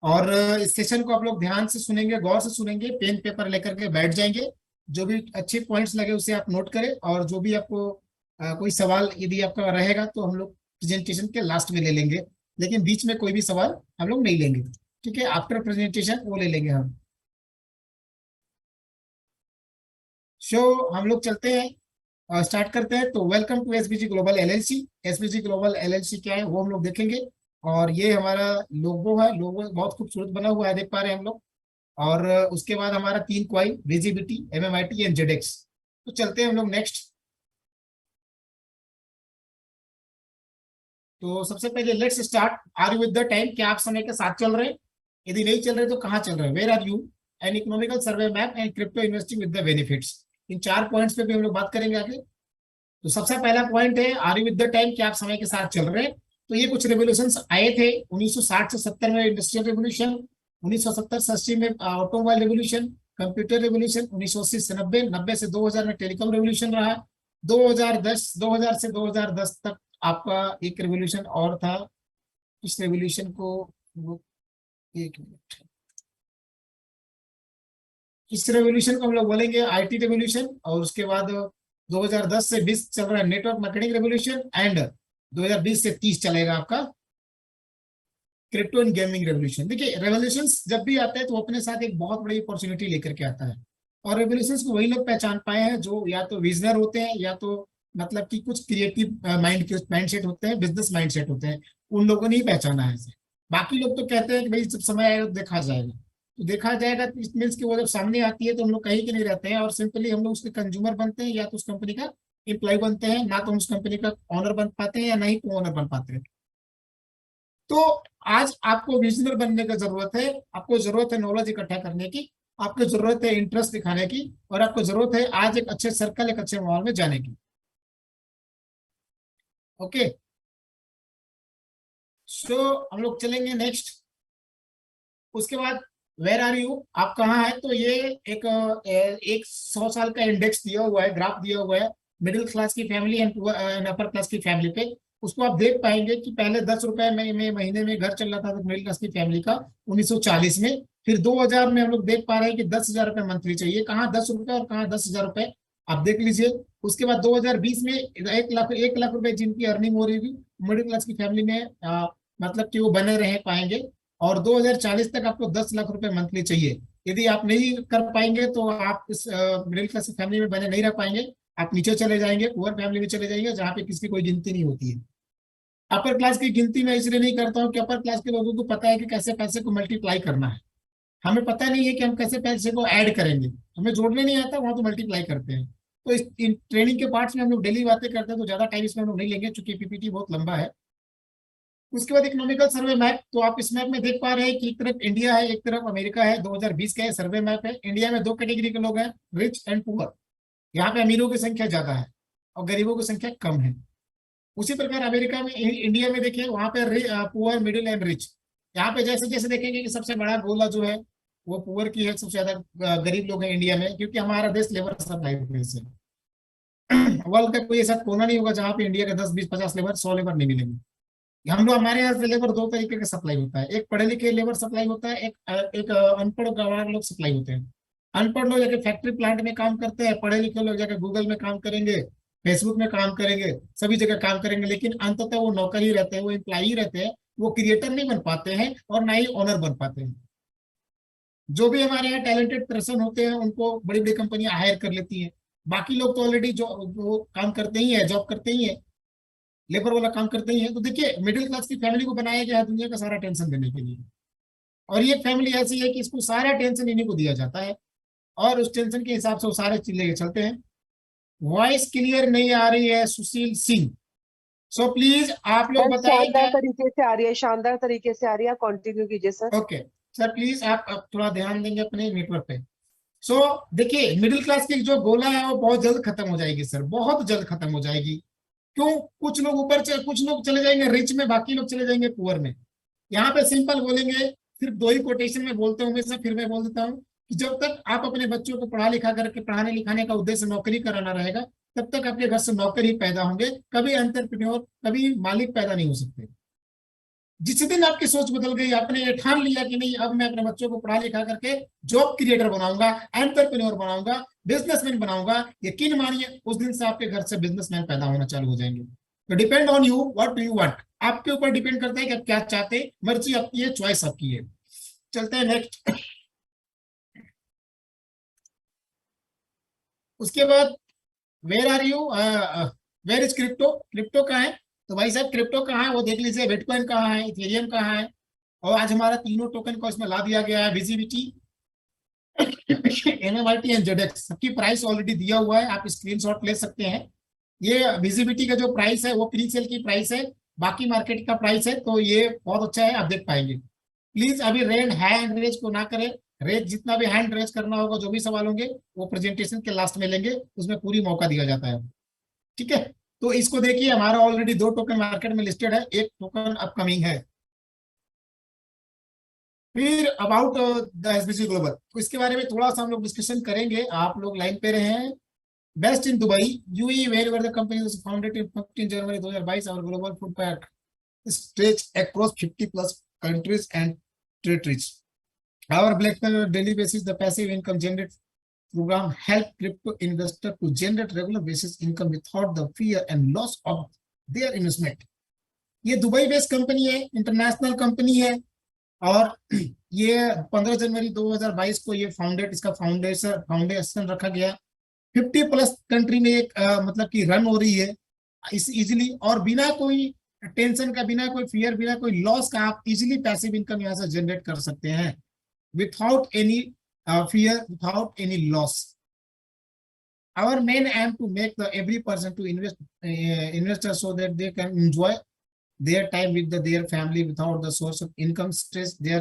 और इस सेशन को आप लोग ध्यान से सुनेंगे, गौर से सुनेंगे, पेन पेपर लेकर के बैठ जाएंगे। जो भी अच्छे पॉइंट्स लगे उसे आप नोट करें, और जो भी आपको कोई सवाल यदि आपका रहेगा तो हम लोग प्रेजेंटेशन के लास्ट में ले लेंगे, लेकिन बीच में कोई भी सवाल हम लोग नहीं लेंगे। ठीक है, आफ्टर प्रेजेंटेशन वो ले लेंगे हम। शो हम लोग चलते हैं, स्टार्ट करते हैं। तो welcome to SBG global LLC. SBG global LLC क्या है वो हम लोग देखेंगे। और ये हमारा लोगो है, लोगो बहुत खूबसूरत बना हुआ है, देख पा रहे हैं हम लोग। और उसके बाद हमारा 3 coin, visibility, MMIT and Zedex. तो चलते हैं हम लोग नेक्स्ट। तो सबसे पहले let's start. Are you with the time? क्या आप समय के साथ चल रहे हैं? यदि नहीं चल रहे तो कहाँ चल रहे हैं? Where are you? An economical survey map and crypto investing with the benefits. इन 4 पॉइंट्स पे भी हम लोग बात करेंगे आगे। तो सबसे पहला पॉइंट है, are you with the time? क्या आप समय के साथ चल रहे हैं? तो ये कुछ रेवोल्यूशन आए थे 1960 से 70 में, इंडस्ट्रियल रेवोल्यूशन। 1970 से 80 में ऑटोमोबाइल रेवोल्यूशन, कंप्यूटर रेवोल्यूशन। 1980 से 90, 90 से 2000 में टेलीकॉम रेवोल्यूशन रहा। 2000 से 2010 तक आपका एक रेवोल्यूशन और था। इस रेवोल्यूशन को एक मिनट, इस रेवोल्यूशन को हम लोग बोलेंगे आईटी रेवोल्यूशन। और उसके बाद 2010 से 20 चल रहा है नेटवर्क मार्केटिंग रेवोल्यूशन। एंड 2020 से 30 चलेगा आपका क्रिप्टो एंड गेमिंग रेवोल्यूशन। देखिए, रेवोल्यूशंस जब भी आते हैं तो अपने साथ एक बहुत बड़ी अपॉर्चुनिटी लेकर के आता है। और रेवोल्यूशंस को वही लोग पहचान पाए हैं जो या तो विजनर होते हैं, या तो मतलब कि कुछ क्रिएटिव माइंड के माइंड सेट होते हैं, बिजनेस माइंड सेट होते हैं। उन लोगों ने ही पहचाना है इसे। बाकी लोग तो कहते हैं कि भाई जब समय आएगा तो देखा जाएगा। तो देखा जाएगा तो इट मीन्स कि वो जब सामने आती है तो हम लोग कहीं के नहीं रहते हैं, और सिंपली हम लोग उसके कंज्यूमर बनते हैं, या तो उस कंपनी का एम्प्लॉय बनते हैं। ना तो हम उस कंपनी का ऑनर बन पाते हैं, या ना ही को ऑनर बन पाते हैं। तो आज आपको विजनर बनने का जरूरत है, आपको जरूरत है नॉलेज इकट्ठा करने की, आपको जरूरत है इंटरेस्ट दिखाने की, और आपको जरूरत है आज एक अच्छे सर्कल, एक अच्छे माहौल में जाने की। ओके, सो हम लोग चलेंगे नेक्स्ट। उसके बाद वेर आर यू? आप कहाँ है? तो ये एक 100 साल का इंडेक्स दिया हुआ है, ग्राफ दिया हुआ है, मिडिल क्लास की फैमिली एंड अपर क्लास की फैमिली पे। उसको आप देख पाएंगे कि पहले 10 रुपए में महीने में घर चल रहा था मिडिल क्लास की फैमिली का 1940 में। फिर 2000 में हम लोग देख पा रहे हैं कि 10,000 रुपए मंथली चाहिए। कहाँ 10 रुपए और कहाँ 10,000 रुपए, आप देख लीजिए। उसके बाद 2020 में 1 लाख रुपए जिनकी अर्निंग हो रही थी मिडिल क्लास की फैमिली में, मतलब कि वो बने रह पाएंगे। और 2040 तक आपको 10 लाख रुपए मंथली चाहिए। यदि आप नहीं कर पाएंगे तो आप इस मिडिल क्लास फैमिली में बने नहीं रह पाएंगे। आप नीचे चले जाएंगे, पुअर फैमिली में चले जाएंगे, जहाँ पे किसी की कोई गिनती नहीं होती है। अपर क्लास की गिनती मैं इसलिए नहीं करता हूँ कि अपर क्लास के लोगों को पता है कि कैसे पैसे को मल्टीप्लाई करना है। हमें पता नहीं है कि हम कैसे पैसे को ऐड करेंगे। हमें जोड़ने नहीं आता, वहां तो मल्टीप्लाई करते हैं। तो इस इन ट्रेनिंग के पार्ट्स में हम लोग डेली बातें करते हैं, तो ज्यादा टाइम इसमें हम लोग नहीं लेंगे क्योंकि पीपीटी बहुत लंबा है। उसके बाद इकोनॉमिकल सर्वे मैप। तो आप इस मैप में देख पा रहे हैं कि एक तरफ इंडिया है, एक तरफ अमेरिका है। 2020 का सर्वे मैप है। इंडिया में 2 कैटेगरी के लोग हैं, रिच एंड पुअर। यहाँ पे अमीरों की संख्या ज्यादा है और गरीबों की संख्या कम है। उसी प्रकार अमेरिका में, इंडिया में देखिए वहां पे पुअर, मिडिल एंड रिच। यहाँ पे जैसे जैसे देखेंगे कि सबसे बड़ा गोला जो है वो पुअर की है, सबसे ज्यादा गरीब लोग हैं इंडिया में, क्योंकि हमारा देश लेबर सप्लाई बेस है। वर्ल्ड का कोई ऐसा कोना नहीं होगा जहाँ पे इंडिया के 10, 20, 50 लेबर, 100 लेबर नहीं मिलेंगे। हम लोग, हमारे यहाँ से लेबर 2 तरीके का सप्लाई होता है। एक पढ़े लिखे लेबर सप्लाई होता है, एक अनपढ़ गंवार लोग सप्लाई होते हैं। अनपढ़ लोग जाके फैक्ट्री प्लांट में काम करते हैं, पढ़े लिखे लोग जाके गूगल में काम करेंगे, फेसबुक में काम करेंगे, सभी जगह काम करेंगे, लेकिन अंततः वो नौकर ही रहते हैं, वो एम्प्लॉई रहते हैं। वो क्रिएटर नहीं बन पाते हैं और ना ही ओनर बन पाते हैं। जो भी हमारे यहाँ टैलेंटेड पर्सन होते हैं उनको बड़ी बड़ी कंपनियां हायर कर लेती हैं। बाकी लोग तो ऑलरेडी जो वो काम करते ही है, जॉब करते ही है, लेबर वाला काम करते ही है। तो देखिए, मिडिल क्लास की फैमिली को बनाया गया है दुनिया का सारा टेंशन देने के लिए। और ये फैमिली ऐसी है कि इसको सारा टेंशन इन्हीं को दिया जाता है, और उस टेंशन के हिसाब से वो सारे चीज लेके चलते हैं। वॉइस क्लियर नहीं आ रही है सुशील सिंह। सो प्लीज आप लोग सर बताइए शानदार क्या। तरीके से आ रही है, शानदार तरीके से आ रही है। कंटिन्यू कीजिए सर। ओके सर, प्लीज आप थोड़ा ध्यान देंगे अपने नेटवर्क पे। सो देखिए, मिडिल क्लास की जो गोला है वो बहुत जल्द खत्म हो जाएगी सर, बहुत जल्द खत्म हो जाएगी। क्यों? कुछ लोग कुछ लोग चले जाएंगे रिच में, बाकी लोग चले जाएंगे पुअर में। यहाँ पे सिंपल बोलेंगे, सिर्फ 2 ही कोटेशन में बोलते हूँ हमेशा, फिर मैं बोल देता हूँ कि जब तक आप अपने बच्चों को पढ़ा लिखा करके, पढ़ाने लिखाने का उद्देश्य नौकरी कराना रहेगा, तब तक आपके घर से नौकर ही पैदा होंगे। कभी एंटरप्रेन्योर, कभी मालिक पैदा नहीं हो सकते। जिस दिन आपकी सोच बदल गई, आपने ये ठान लिया कि नहीं अब मैं अपने बच्चों को पढ़ा लिखा करके जॉब क्रिएटर बनाऊंगा, एंटरप्रेन्योर बनाऊंगा, बिजनेसमैन बनाऊंगा, यकीन मानिए उस दिन से आपके घर से बिजनेसमैन पैदा होना चालू हो जाएंगे। तो depend on you, what do you want, आपके ऊपर डिपेंड करता है कि आप क्या चाहते हैं, मर्जी आपकी है, चॉइस आपकी है। चलते हैं नेक्स्ट। उसके बाद where are you, where is crypto, crypto कहाँ है? तो भाई साहब क्रिप्टो कहाँ है वो देख लीजिए, बिटकॉइन कहाँ है, इथेरियम कहाँ है। और आज हमारा तीनों टोकन को इसमें ला दिया गया है, विजिबिलिटी, एनएमआईटी एंड जेडेक्स, सबकी प्राइस ऑलरेडी दिया हुआ है, आप स्क्रीनशॉट ले सकते हैं। ये विजिबिलिटी का जो प्राइस है वो प्री सेल की प्राइस है, बाकी मार्केट का प्राइस है, तो ये बहुत अच्छा है, आप देख पाएंगे। प्लीज अभी हैंड रेज को ना करें, रेज जितना भी हैंड रेज करना होगा, जो भी सवाल होंगे वो प्रेजेंटेशन के लास्ट में लेंगे, उसमें पूरी मौका दिया जाता है। ठीक है, तो इसको देखिए, हमारा ऑलरेडी 2 टोकन मार्केट में लिस्टेड है, 1 टोकन अपकमिंग है। फिर अबाउट द एसबीसी ग्लोबल, तो इसके बारे में थोड़ा सा हम लोग डिस्कशन करेंगे, आप लोग लाइन पे रहे हैं। Best in Dubai UAE, where the company was founded in 15 January 2022, our global footprint stretch across 50 plus countries and territories. Our Black daily basis, the passive income generated program help crypto investor to generate regular basis income without the fear and loss of their investment. ये Dubai based company है, international company है, और ये 15 January 2022 को ये इसका foundation रखा गया। 50 प्लस कंट्री में एक मतलब कि रन हो रही है इस इजिली, और बिना कोई टेंशन का, बिना कोई फियर, बिना कोई लॉस का आप इजिली पैसिव इनकम यहाँ से जनरेट कर सकते हैं, without any fear, without any loss. Our main aim to make the every person to investor so that they can enjoy their time with their family without the source of income stress their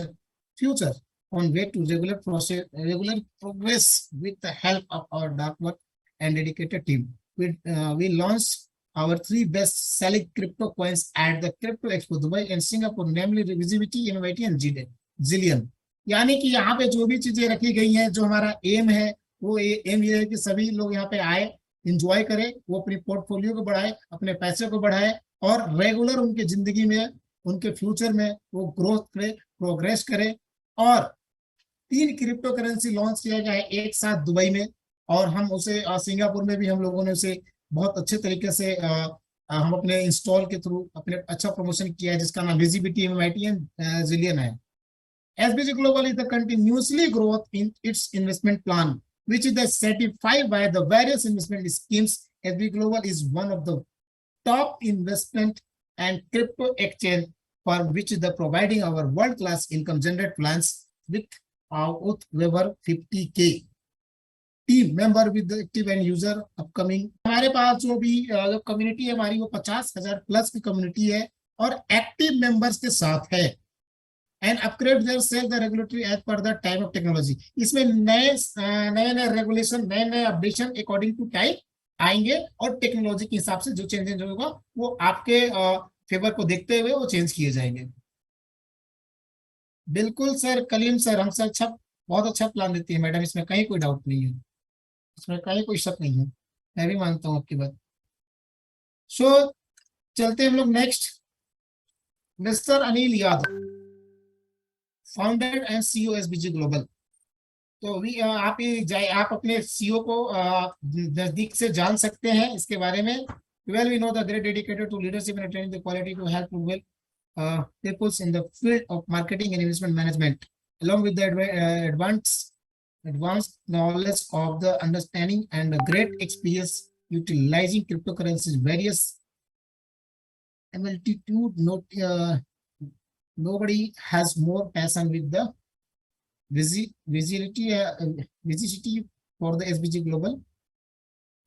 future on way to regular progress with the help of our dark work and dedicated team. We launched our 3 best selling crypto coins at the Crypto Expo Dubai and Singapore, namely Visibility, MIT and Zillion. यानी कि यहाँ पे जो भी चीजें रखी गई हैं, जो हमारा एम है वो एम ये है कि सभी लोग यहाँ पे आए, इंजॉय करें, वो अपनी पोर्टफोलियो को बढ़ाए, अपने पैसे को बढ़ाए, और रेगुलर उनके जिंदगी में, उनके फ्यूचर में वो ग्रोथ करे, प्रोग्रेस करे। और 3 क्रिप्टो करेंसी लॉन्च किया गया है एक साथ दुबई में, और हम उसे सिंगापुर में भी हम लोगों ने उसे बहुत अच्छे तरीके से हम अपने इंस्टॉल के थ्रू अपने अच्छा प्रमोशन किया है, जिसका नाम विजिबिलिटी, MIT एंड जिलियन है। SBC Global is the continuously growth in its investment plan, which is certified by the various investment schemes. SBC Global is one of the top investment and crypto exchange for which is the providing our world-class income generate plans with over 50K team member with the active and user upcoming. हमारे पास जो भी जो community है हमारी, वो 50,000 plus की community है और एक्टिव मेंबर्स के साथ है। And upgrade their self the regulatory as per the time of technology, इसमें नए रेगुलेशन, नए अपडेशन अकॉर्डिंग टू टाइम आएंगे, और टेक्नोलॉजी के हिसाब से जो चेंजेस होगा वो आपके फेवर को देखते हुए वो चेंज किए जाएंगे। बिल्कुल सर, कलीम सर हमसे अच्छा, बहुत अच्छा प्लान देती है मैडम, इसमें कहीं कोई डाउट नहीं है, इसमें कहीं कोई शक नहीं है, मैं भी मानता हूँ आपकी बात। सो चलते हैं हम लोग next. Mister Anil Yadav, founder and CEO SBG global. तो भी आप अपने CEO को नजदीक से जान सकते हैं इसके बारे में। Well, we know the great dedicated to leadership and training the quality to help well peoples in the field of marketing and investment management, along with the advanced knowledge of the understanding and the great experience utilizing cryptocurrencies, various multitude. Nobody has more passion with the visibility for the SBG Global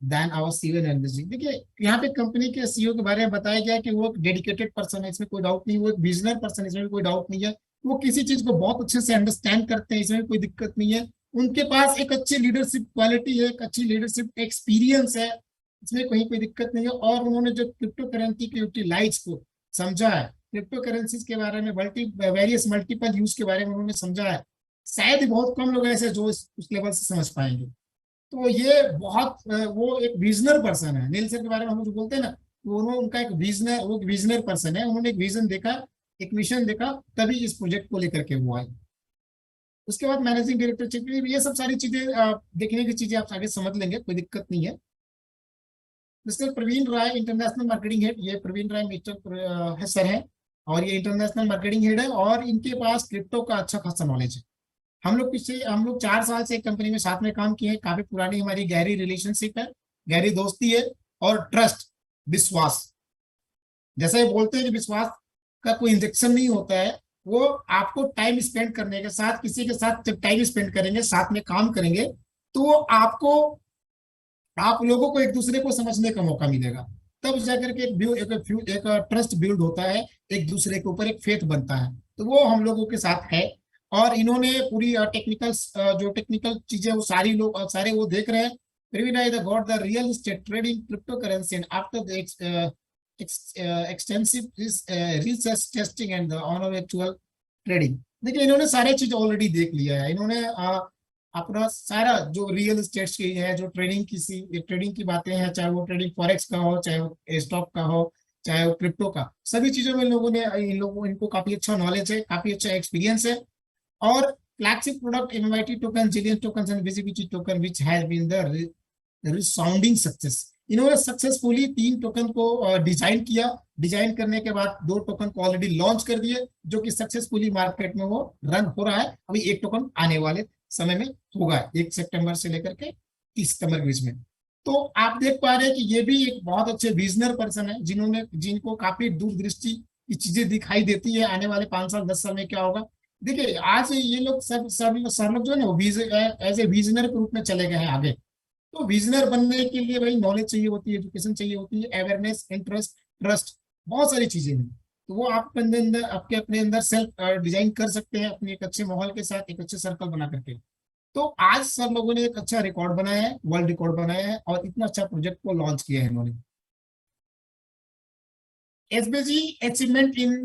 than our CEO and SBG। देखिए यहाँ पे company के CEO के बारे में बताया गया कि वो डेडिकेटेड पर्सन है, इसमें कोई डाउट नहीं, वो एक विजनर पर्सन है, इसमें भी कोई डाउट नहीं है, वो किसी चीज को बहुत अच्छे से अंडरस्टैंड करते हैं, इसमें कोई दिक्कत नहीं है। उनके पास एक अच्छी लीडरशिप क्वालिटी है, एक अच्छी लीडरशिप एक्सपीरियंस है, इसमें कहीं कोई दिक्कत नहीं है। और उन्होंने जो क्रिप्टो करेंसी की यूटिलाइज को समझा है, क्रिप्टो करेंसीज के बारे में, वेरियस मल्टीपल यूज के बारे में उन्होंने समझा है, शायद ही बहुत कम लोग ऐसे जो उस लेवल से समझ पाएंगे। तो ये बहुत वो एक विजनर पर्सन है। नील सर के बारे में हम जो बोलते हैं ना, वो उनका एक विजनर पर्सन है, उन्होंने एक विजन देखा एक मिशन देखा, तभी इस प्रोजेक्ट को लेकर के वो आए। उसके बाद मैनेजिंग डायरेक्टर चाहिए, ये सब सारी चीजें देखने की चीजें आप आगे समझ लेंगे, कोई दिक्कत नहीं है। मिस्टर प्रवीण राय इंटरनेशनल मार्केटिंग हेड, ये प्रवीण राय मिस्टर है सर है, और ये इंटरनेशनल मार्केटिंग हेड है, और इनके पास क्रिप्टो का अच्छा खासा नॉलेज है। हम लोग 4 साल से एक कंपनी में साथ में काम किए हैं, काफी पुरानी हमारी गहरी रिलेशनशिप है, गहरी दोस्ती है, और ट्रस्ट, विश्वास, जैसे बोलते हैं कि विश्वास का कोई इंजेक्शन नहीं होता है, वो आपको टाइम स्पेंड करने के साथ, किसी के साथ जब टाइम स्पेंड करेंगे, साथ में काम करेंगे, तो वो आपको, आप लोगों को एक दूसरे को समझने का मौका मिलेगा, तब जाकर के एक ट्रस्ट बिल्ड होता है, एक दूसरे के ऊपर एक फेथ बनता है, तो वो हम लोगों के साथ है। और इन्होंने पूरी टेक्निकल, जो टेक्निकल चीजें वो सारी लोग सारे वो देख रहे हैं। Praveen I got the real estate trading cryptocurrency and after the extensive research testing and the on actual trading। देखिए इन्होंने सारे चीज ऑलरेडी देख लिया है, इन्होंने अपना सारा जो रियल एस्टेट की है, जो ट्रेडिंग की बातें हैं, चाहे वो ट्रेडिंग फॉरेक्स का हो, चाहे वो स्टॉक का हो, चाहे वो क्रिप्टो का, सभी चीजों में इनको काफी अच्छा नॉलेज है, काफी अच्छा एक्सपीरियंस है। और फ्लैगशिप प्रोडक्ट इनवाइटी token, zillion token and visibility token which has been the resounding success. इन्होंने सक्सेसफुली 3 टोकन को डिजाइन किया, डिजाइन करने के बाद 2 टोकन को ऑलरेडी लॉन्च कर दिए, जो कि सक्सेसफुली मार्केट में वो रन हो रहा है। अभी 1 टोकन आने वाले समय में होगा, 1 सितंबर से लेकर के 30 सितंबर के बीच में। तो आप देख पा रहे हैं कि ये भी एक बहुत अच्छे विजनर पर्सन है, जिनको काफी दूरदृष्टि की चीजें दिखाई देती है, आने वाले 5 साल 10 साल में क्या होगा। देखिए आज ये लोग सब लोग जो है ना, एज ए विजनर के रूप में चले गए हैं आगे। तो विजनर बनने के लिए भाई नॉलेज चाहिए होती है, एजुकेशन चाहिए होती है, अवेयरनेस, इंटरेस्ट, ट्रस्ट, बहुत सारी चीजें हैं। तो वो आप अपने अंदर सेल्फ डिजाइन कर सकते हैं, अपने एक अच्छे माहौल के साथ, एक अच्छे सर्कल बना करके। तो आज सब लोगों ने एक अच्छा रिकॉर्ड बनाया है, वर्ल्ड रिकॉर्ड बनाया है, और इतना अच्छा प्रोजेक्ट को लॉन्च किया है इन्होंने। SBG achievement in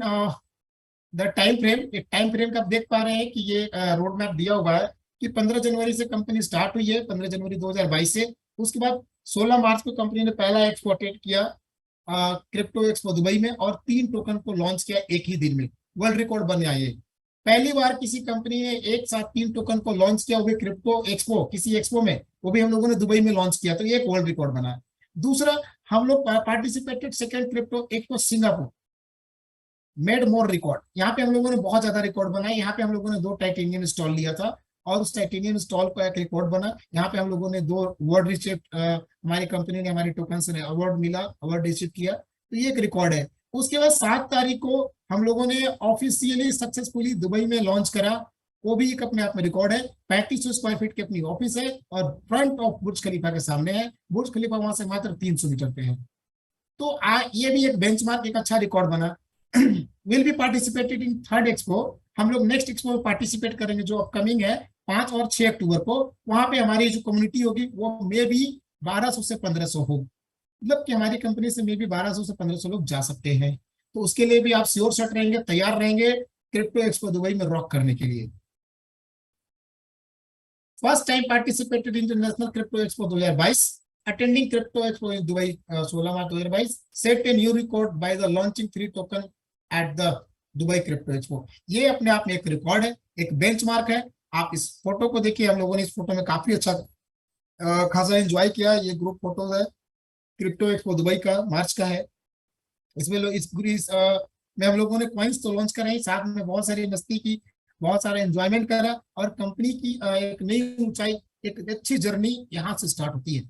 the time frame, एक टाइम फ्रेम का आप देख पा रहे हैं कि ये रोड मैप दिया हुआ है कि 15 जनवरी से कंपनी स्टार्ट हुई है, 15 जनवरी 2022 से। उसके बाद 16 मार्च को कंपनी ने पहला एक्सपो अटेंड किया, क्रिप्टो एक्सपो दुबई में, और 3 टोकन को लॉन्च किया एक ही दिन में। वर्ल्ड रिकॉर्ड बन गया ये, पहली बार किसी कंपनी ने एक साथ 3 टोकन को लॉन्च किया, वो भी क्रिप्टो एक्सपो, किसी एक्सपो में, वो भी हम लोगों ने दुबई में लॉन्च किया, तो ये एक वर्ल्ड रिकॉर्ड बना है। दूसरा, हम लोग participated second crypto expo Singapore, made more record. यहाँ पे हम लोगों ने बहुत ज्यादा रिकॉर्ड बनाए, यहाँ पे हम लोगों ने 2 टाइटेनियम स्टॉल लिया था, और उस टाइटेनियम स्टॉल का एक रिकॉर्ड बना। यहाँ पे हम लोगों ने 2 अवार्ड रिसीव, हमारी कंपनी ने, हमारी टोकन से अवार्ड मिला, अवार्ड रिसीव किया, तो ये एक रिकॉर्ड है। उसके बाद 7 तारीख को हम लोगों ने ऑफिशियली सक्सेसफुली दुबई में लॉन्च करा, वो भी एक अपने आप में रिकॉर्ड है। 3500 स्क्वायर फीट की अपनी ऑफिस है, और फ्रंट ऑफ बुर्ज खलीफा के सामने है। बुर्ज खलीफा वहां से मात्र 300 मीटर पे है। तो ये भी एक बेंचमार्क, एक अच्छा रिकॉर्ड बना। Will be participated in third expo, हम लोग नेक्स्ट एक्सपो में पार्टिसिपेट करेंगे, जो अपकमिंग है 5 और 6 अक्टूबर को। वहां पे हमारी जो कम्युनिटी होगी वो मे भी 1200 से 1500 हो, मतलब कि हमारी कंपनी से मे भी 1200 से 1500 लोग जा सकते हैं। तो उसके लिए भी आप श्योर शट रहेंगे, तैयार रहेंगे क्रिप्टो एक्सपो दुबई में रॉक करने के लिए। First time participated international crypto expo 2022, attending crypto expo in Dubai 16 March 2022, set a new record by the launching 3 token at the Dubai crypto expo। ये अपने आप में एक रिकॉर्ड है, एक बेंचमार्क है। आप इस फोटो को देखिए, हम लोगों ने इस फोटो में काफी अच्छा खासा एंजॉय किया। ये ग्रुप फोटोज है, क्रिप्टो एक्सपो दुबई का, मार्च का है। इसमें में हम लोगों ने कॉइन्स तो लॉन्च कराई, साथ में बहुत सारी मस्ती की, बहुत सारा एंजॉयमेंट करा, और कंपनी की एक नई ऊंचाई, एक अच्छी जर्नी यहाँ से स्टार्ट होती है।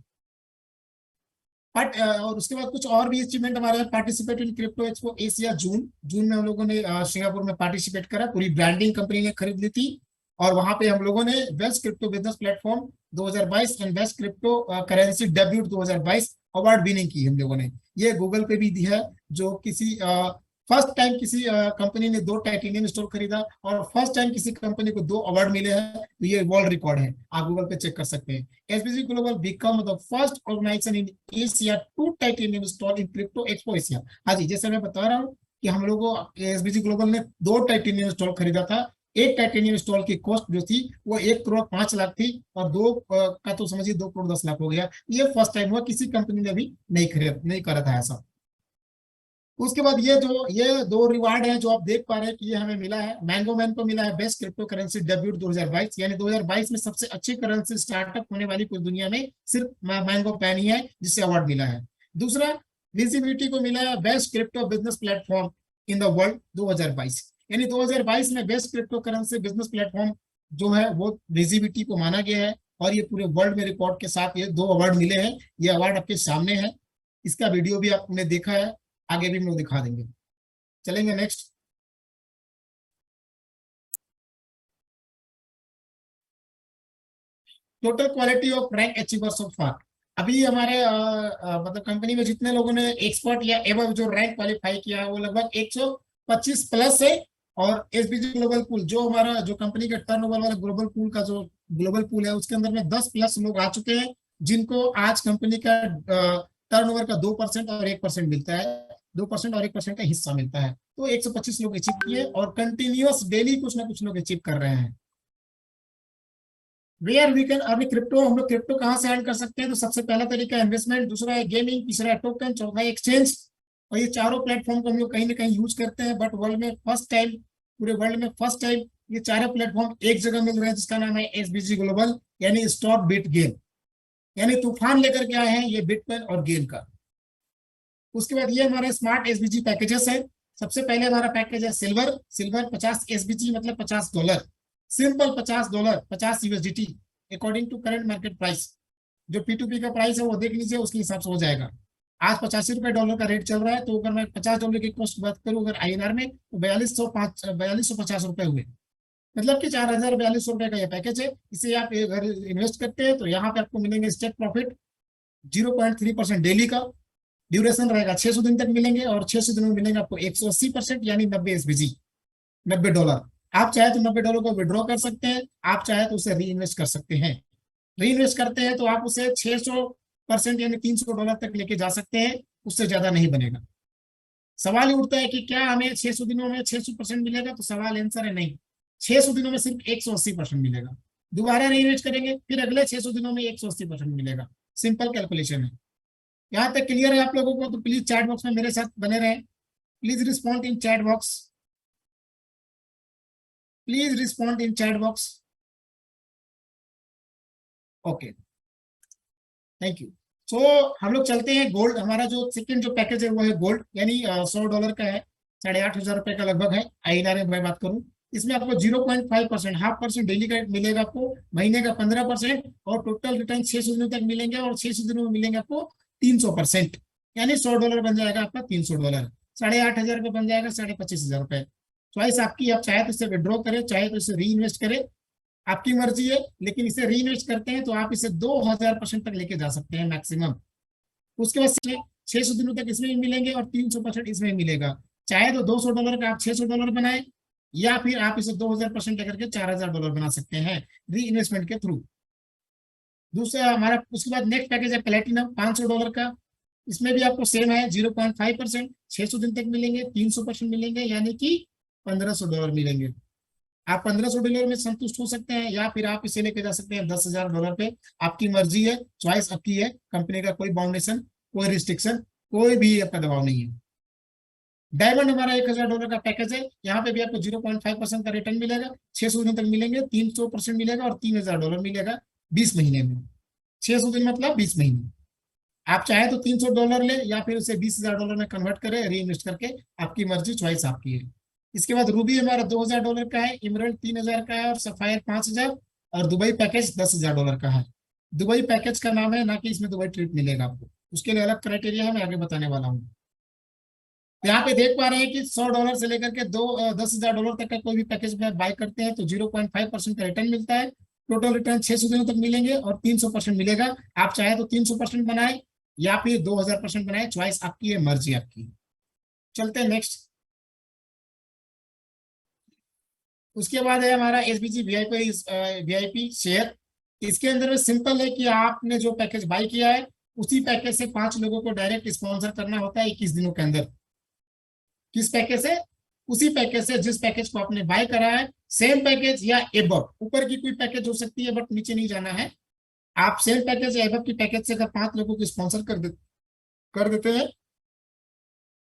बट और उसके बाद कुछ और भी अचीवमेंट हमारे, participate in crypto expo Asia June में हम लोगों ने सिंगापुर में पार्टिसिपेट करा, पूरी ब्रांडिंग कंपनी ने खरीद ली थी। और वहां पे हम लोगों ने best crypto business platform 2022 and best crypto currency debut 2022 award winning की हम लोगों ने। ये गूगल पे भी दी है, जो किसी फर्स्ट टाइम किसी कंपनी ने 2 टाइटेनियम स्टोर खरीदा, और फर्स्ट टाइम किसी कंपनी को 2 अवार्ड मिले हैं, तो ये वर्ल्ड रिकॉर्ड है, आप गूगल पे चेक कर सकते हैं। SBG global become the first organisation in Asia to titanium stall in crypto expo Asia. हाँ जी, जैसे मैं बता रहा हूँ कि हम लोगों एसबीजी ग्लोबल ने 2 टाइटेनियम स्टॉल खरीदा था। एक टाइटेनियम स्टॉल की कॉस्ट जो थी वो 1,05,00,000 थी, और 2 का तो समझिए 2,10,00,000 हो गया। ये फर्स्ट टाइम हुआ, किसी कंपनी ने भी नहीं करा था ऐसा। उसके बाद ये दो रिवार्ड है जो आप देख पा रहे हैं कि ये हमें मिला है। मैंगो मैन को मिला है बेस्ट क्रिप्टो करेंसी डेब्यूट 2022, यानी 2022 में सबसे अच्छी करेंसी स्टार्टअप होने वाली पूरी दुनिया में सिर्फ मैंगो पैन ही है जिससे अवार्ड मिला है। दूसरा, विजिबिलिटी को मिला है best crypto business platform in the world 2022, यानी 2022 में best crypto currency business platform जो है वो विजिबिलिटी को माना गया है, और ये पूरे वर्ल्ड में रिकॉर्ड के साथ ये 2 अवार्ड मिले हैं। ये अवार्ड आपके सामने है, इसका वीडियो भी आपने देखा है, आगे भी हम लोग दिखा देंगे। चलेंगे next. Total quality of rank achievers of far. अभी हमारे मतलब कंपनी में जितने लोगों ने एक्सपर्ट या एबव जो रैंक क्वालिफाई किया है वो लगभग 125 प्लस है। और एसबीजी ग्लोबल पूल जो हमारा जो कंपनी का टर्नओवर वाला ग्लोबल पूल का जो ग्लोबल पूल है उसके अंदर में 10 प्लस लोग आ चुके हैं जिनको आज कंपनी का टर्नओवर का 2% और 1% मिलता है, 2% और 1% का हिस्सा मिलता है। तो 125 लोग अचीव किए और कंटिन्यूअस डेली कुछ ना कुछ लोग अचीव कर रहे हैं। Where we can earn crypto, हम लोग क्रिप्टो कहाँ से अर्न कर सकते हैं? तो सबसे पहला तरीका है इन्वेस्टमेंट, दूसरा है गेमिंग, तीसरा है टोकन, चौथा है एक्सचेंज। और ये चारों प्लेटफॉर्म को हम लोग कहीं ना कहीं यूज करते हैं, बट पूरे वर्ल्ड में फर्स्ट टाइम ये चारों प्लेटफॉर्म एक जगह मिल रहे हैं जिसका नाम है एसबीजी ग्लोबल, यानी स्टॉक बिट गेम, यानी तूफान लेकर के आए हैं ये बिटकॉइन और गेम का। उसके बाद ये हमारे स्मार्ट एसबीजी पैकेजेस है। सबसे पहले हमारा पैकेज है सिल्वर। सिल्वर 50 एसबीजी मतलब $50, simple $50, 50 USDT according to current market price. जो P2P का प्राइस है वो देख लीजिए, उसके हिसाब से हो जाएगा। आज $85 का रेट चल रहा है, तो अगर मैं $50 की कॉस्ट बात करूं अगर INR में, तो 4250 रुपए हुए, मतलब कि 4042 रुपए का ये पैकेज है। इसे आप अगर इन्वेस्ट करते हैं तो यहाँ पे आपको मिलेंगे स्टेक प्रॉफिट 0.3% डेली का। ड्यूरेशन रहेगा 600 दिन तक मिलेंगे, और 600 दिन में मिलेंगे आपको 180%, यानी 90 एसबीजी, $90। आप चाहे तो $90 को विड्रॉ कर सकते हैं, आप चाहे तो उसे री इन्वेस्ट कर सकते हैं। री इन्वेस्ट करते हैं तो आप उसे 600% यानी $300 तक लेके जा सकते हैं, उससे ज्यादा नहीं बनेगा। सवाल ये उठता है कि क्या हमें 600 दिनों में 600% मिलेगा? तो सवाल आंसर है नहीं, 600 दिनों में सिर्फ 180% मिलेगा। दोबारा री इन्वेस्ट करेंगे फिर अगले 600 दिनों में 180% मिलेगा। सिंपल कैलकुलेशन है। यहाँ तक क्लियर है आप लोगों को? तो प्लीज चैट बॉक्स में मेरे साथ बने रहें। Please respond in chat box, please respond in chat box. Okay, thank you. So हम लोग चलते हैं गोल्ड। हमारा जो सेकंड जो पैकेज है वो है गोल्ड, यानी $100 का है, 8,500 रुपए का लगभग है INR में मैं बात करूं। इसमें आपको 0.5% ½ % डेली का मिलेगा, आपको महीने का 15%, और टोटल रिटर्न 600 दिनों तक मिलेंगे, और 600 दिनों में मिलेंगे आपको 300%, यानी $100 बन जाएगा आपका $300, 8,500 रुपये बन जाएगा 25,500 रुपए। चॉइस आपकी, आप चाहे तो इसे विड्रॉ करें, चाहे तो इसे री इन्वेस्ट करें, आपकी मर्जी है। लेकिन इसे री इन्वेस्ट करते हैं तो आप इसे 2000% तक लेके जा सकते हैं मैक्सिमम। उसके बाद 600 दिनों तक इसमें भी मिलेंगे और 300% इसमें मिलेगा। चाहे तो $200 का आप $600 बनाए, या फिर आप इसे 2000% लेकर के $4,000 बना सकते हैं री इन्वेस्टमेंट के थ्रू। दूसरा हमारा उसके बाद नेक्स्ट पैकेज है प्लेटिनम, $500 का। इसमें भी आपको सेम है 0.5%, 600 दिन तक मिलेंगे, 300% मिलेंगे, यानी कि $1,500 मिलेंगे। आप $1,500 में संतुष्ट हो सकते हैं, या फिर आप इसे लेके जा सकते हैं $10,000 पे। आपकी मर्जी है, चॉइस आपकी है, कंपनी का कोई बाउंडेशन, कोई रिस्ट्रिक्शन, कोई भी आपका दबाव नहीं है। डायमंड हमारा $1,000 का पैकेज है। यहाँ पे भी आपको 0.5% का रिटर्न मिलेगा, 600 दिन तक मिलेंगे, 300% मिलेगा, और $3,000 मिलेगा 20 महीने में। 600 दिन मतलब 20 महीने। आप चाहे तो $300 ले, या फिर उसे $20,000 में कन्वर्ट करें री इन्वेस्ट करके, आपकी मर्जी, चॉइस आपकी है। इसके बाद रूबी हमारा $2,000 का है, इमरल्ड 3,000 का है, और सफायर 5,000, और दुबई पैकेज $10,000 का है। दुबई पैकेज का नाम है, ना कि इसमें दुबई ट्रिप मिलेगा आपको, उसके लिए अलग क्राइटेरिया है, मैं आगे बताने वाला हूँ। यहाँ पे देख पा रहे हैं कि $100 से लेकर के $10,000 तक का कोई भी पैकेज में बाय करते हैं तो 0.5% का रिटर्न मिलता है। टोटल रिटर्न 600 दिनों तक मिलेंगे, और 300% मिलेगा। आप चाहे तो 300% बनाए, या फिर 2000% बनाए, चॉइस आपकी है, मर्जी आपकी। चलते हैं नेक्स्ट। उसके बाद है हमारा एसबीजी वीआईपी शेयर। इसके अंदर में सिंपल है कि आपने जो पैकेज बाय किया है उसी पैकेज से 5 लोगों को डायरेक्ट स्पॉन्सर करना होता है 21 दिनों के अंदर। किस पैकेज से? उसी पैकेज से जिस पैकेज को आपने बाय करा है, सेम पैकेज या एबव, ऊपर की कोई पैकेज हो सकती है बट नीचे नहीं जाना है। आप सेम पैकेज या एबव की पैकेज से अगर 5 लोगों को स्पॉन्सर कर देते हैं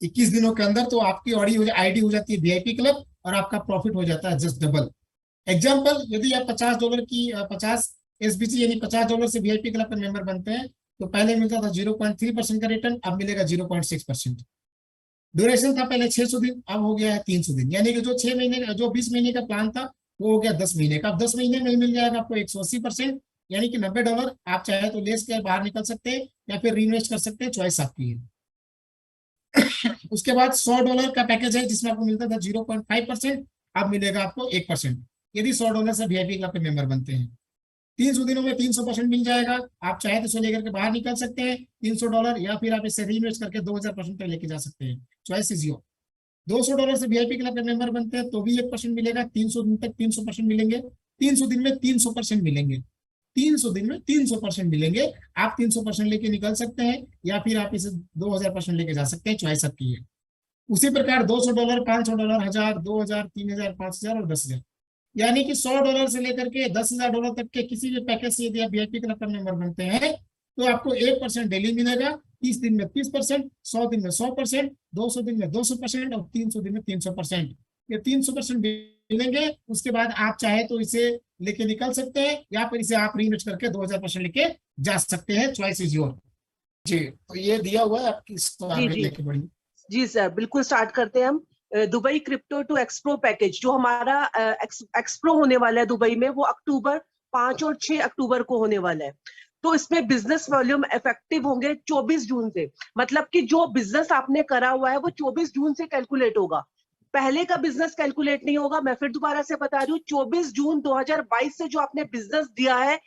21 दिनों के अंदर, तो आपकी आईडी हो जाती है वीआईपी क्लब और आपका प्रॉफिट हो जाता है जस्ट डबल। एग्जाम्पल, यदि आप $50 की 50 SBC यानी $50 से वीआईपी क्लब का मेंबर बनते हैं, तो पहले मिलता था 0.3% का रिटर्न, अब मिलेगा 0.6%। ड्यूरेशन था पहले 600 दिन, अब हो गया है 300 दिन, यानी कि जो 6 महीने का, जो 20 महीने का प्लान था वो हो गया 10 महीने का। अब 10 महीने में मिल जाएगा आपको 180%, यानी कि $90। आप चाहे तो लेस के बाहर निकल सकते हैं या फिर रीइन्वेस्ट कर सकते हैं, चॉइस आपकी है। उसके बाद $100 का पैकेज है जिसमें आपको मिलता था 0.5%, अब मिलेगा आपको 1%, यदि $100 से वीआईपी क्लब के मेंबर बनते हैं। 300 दिनों में 300% मिल जाएगा। आप चाहे तो इसे लेकर के बाहर निकल सकते हैं $300, या फिर आप इसे रीइन्वेस्ट करके 2000% तक लेके जा सकते हैं, चॉइस इज योर। $200 से वीआईपी क्लब के मेंबर बनते हैं तो भी 1% मिलेगा, 300 दिन तक 300% मिलेंगे, 300 दिन में 300% मिलेंगे, 300 दिन में 300% मिलेंगे। आप 300% लेके निकल सकते हैं या फिर आप इसे 2000% लेके जा सकते हैं, चॉइस आपकी है। उसी प्रकार $200, $500, 1000, 2000, 3000, 5000 और 10,000, यानी कि $100 से लेकर के $10,000 तक के किसी भी पैकेज से यदि आप वीआईपी क्लब का मेंबर बनते हैं तो आपको 1% डेली मिलेगा, 30 दिन में 30%, 100 दिन में 100%, 200 दिन में 200% और 300 दिन में 300%। ये 300% मिलेंगे। उसके बाद आप चाहे तो इसे लेके निकल सकते हैं या फिर इसे आप रीइन्वेस्ट करके 2000% लेके जा सकते हैं, चॉइस इज योर। जी, तो ये दिया हुआ है, आपकी इसको आगे लेके बढ़िए। जी सर, बिल्कुल स्टार्ट करते हैं हम। Dubai crypto to expo package जो हमारा एक्सप्रो होने वाला है दुबई में, वो अक्टूबर 5 और 6 अक्टूबर को होने वाला है। तो इसमें बिजनेस वॉल्यूम इफेक्टिव होंगे 24 जून से, मतलब कि जो बिजनेस आपने करा हुआ है वो 24 जून से कैलकुलेट होगा, पहले का बिजनेस कैलकुलेट नहीं होगा। मैं फिर दोबारा से बता रही हूँ, 24 जून 2022 से जो आपने बिजनेस दिया है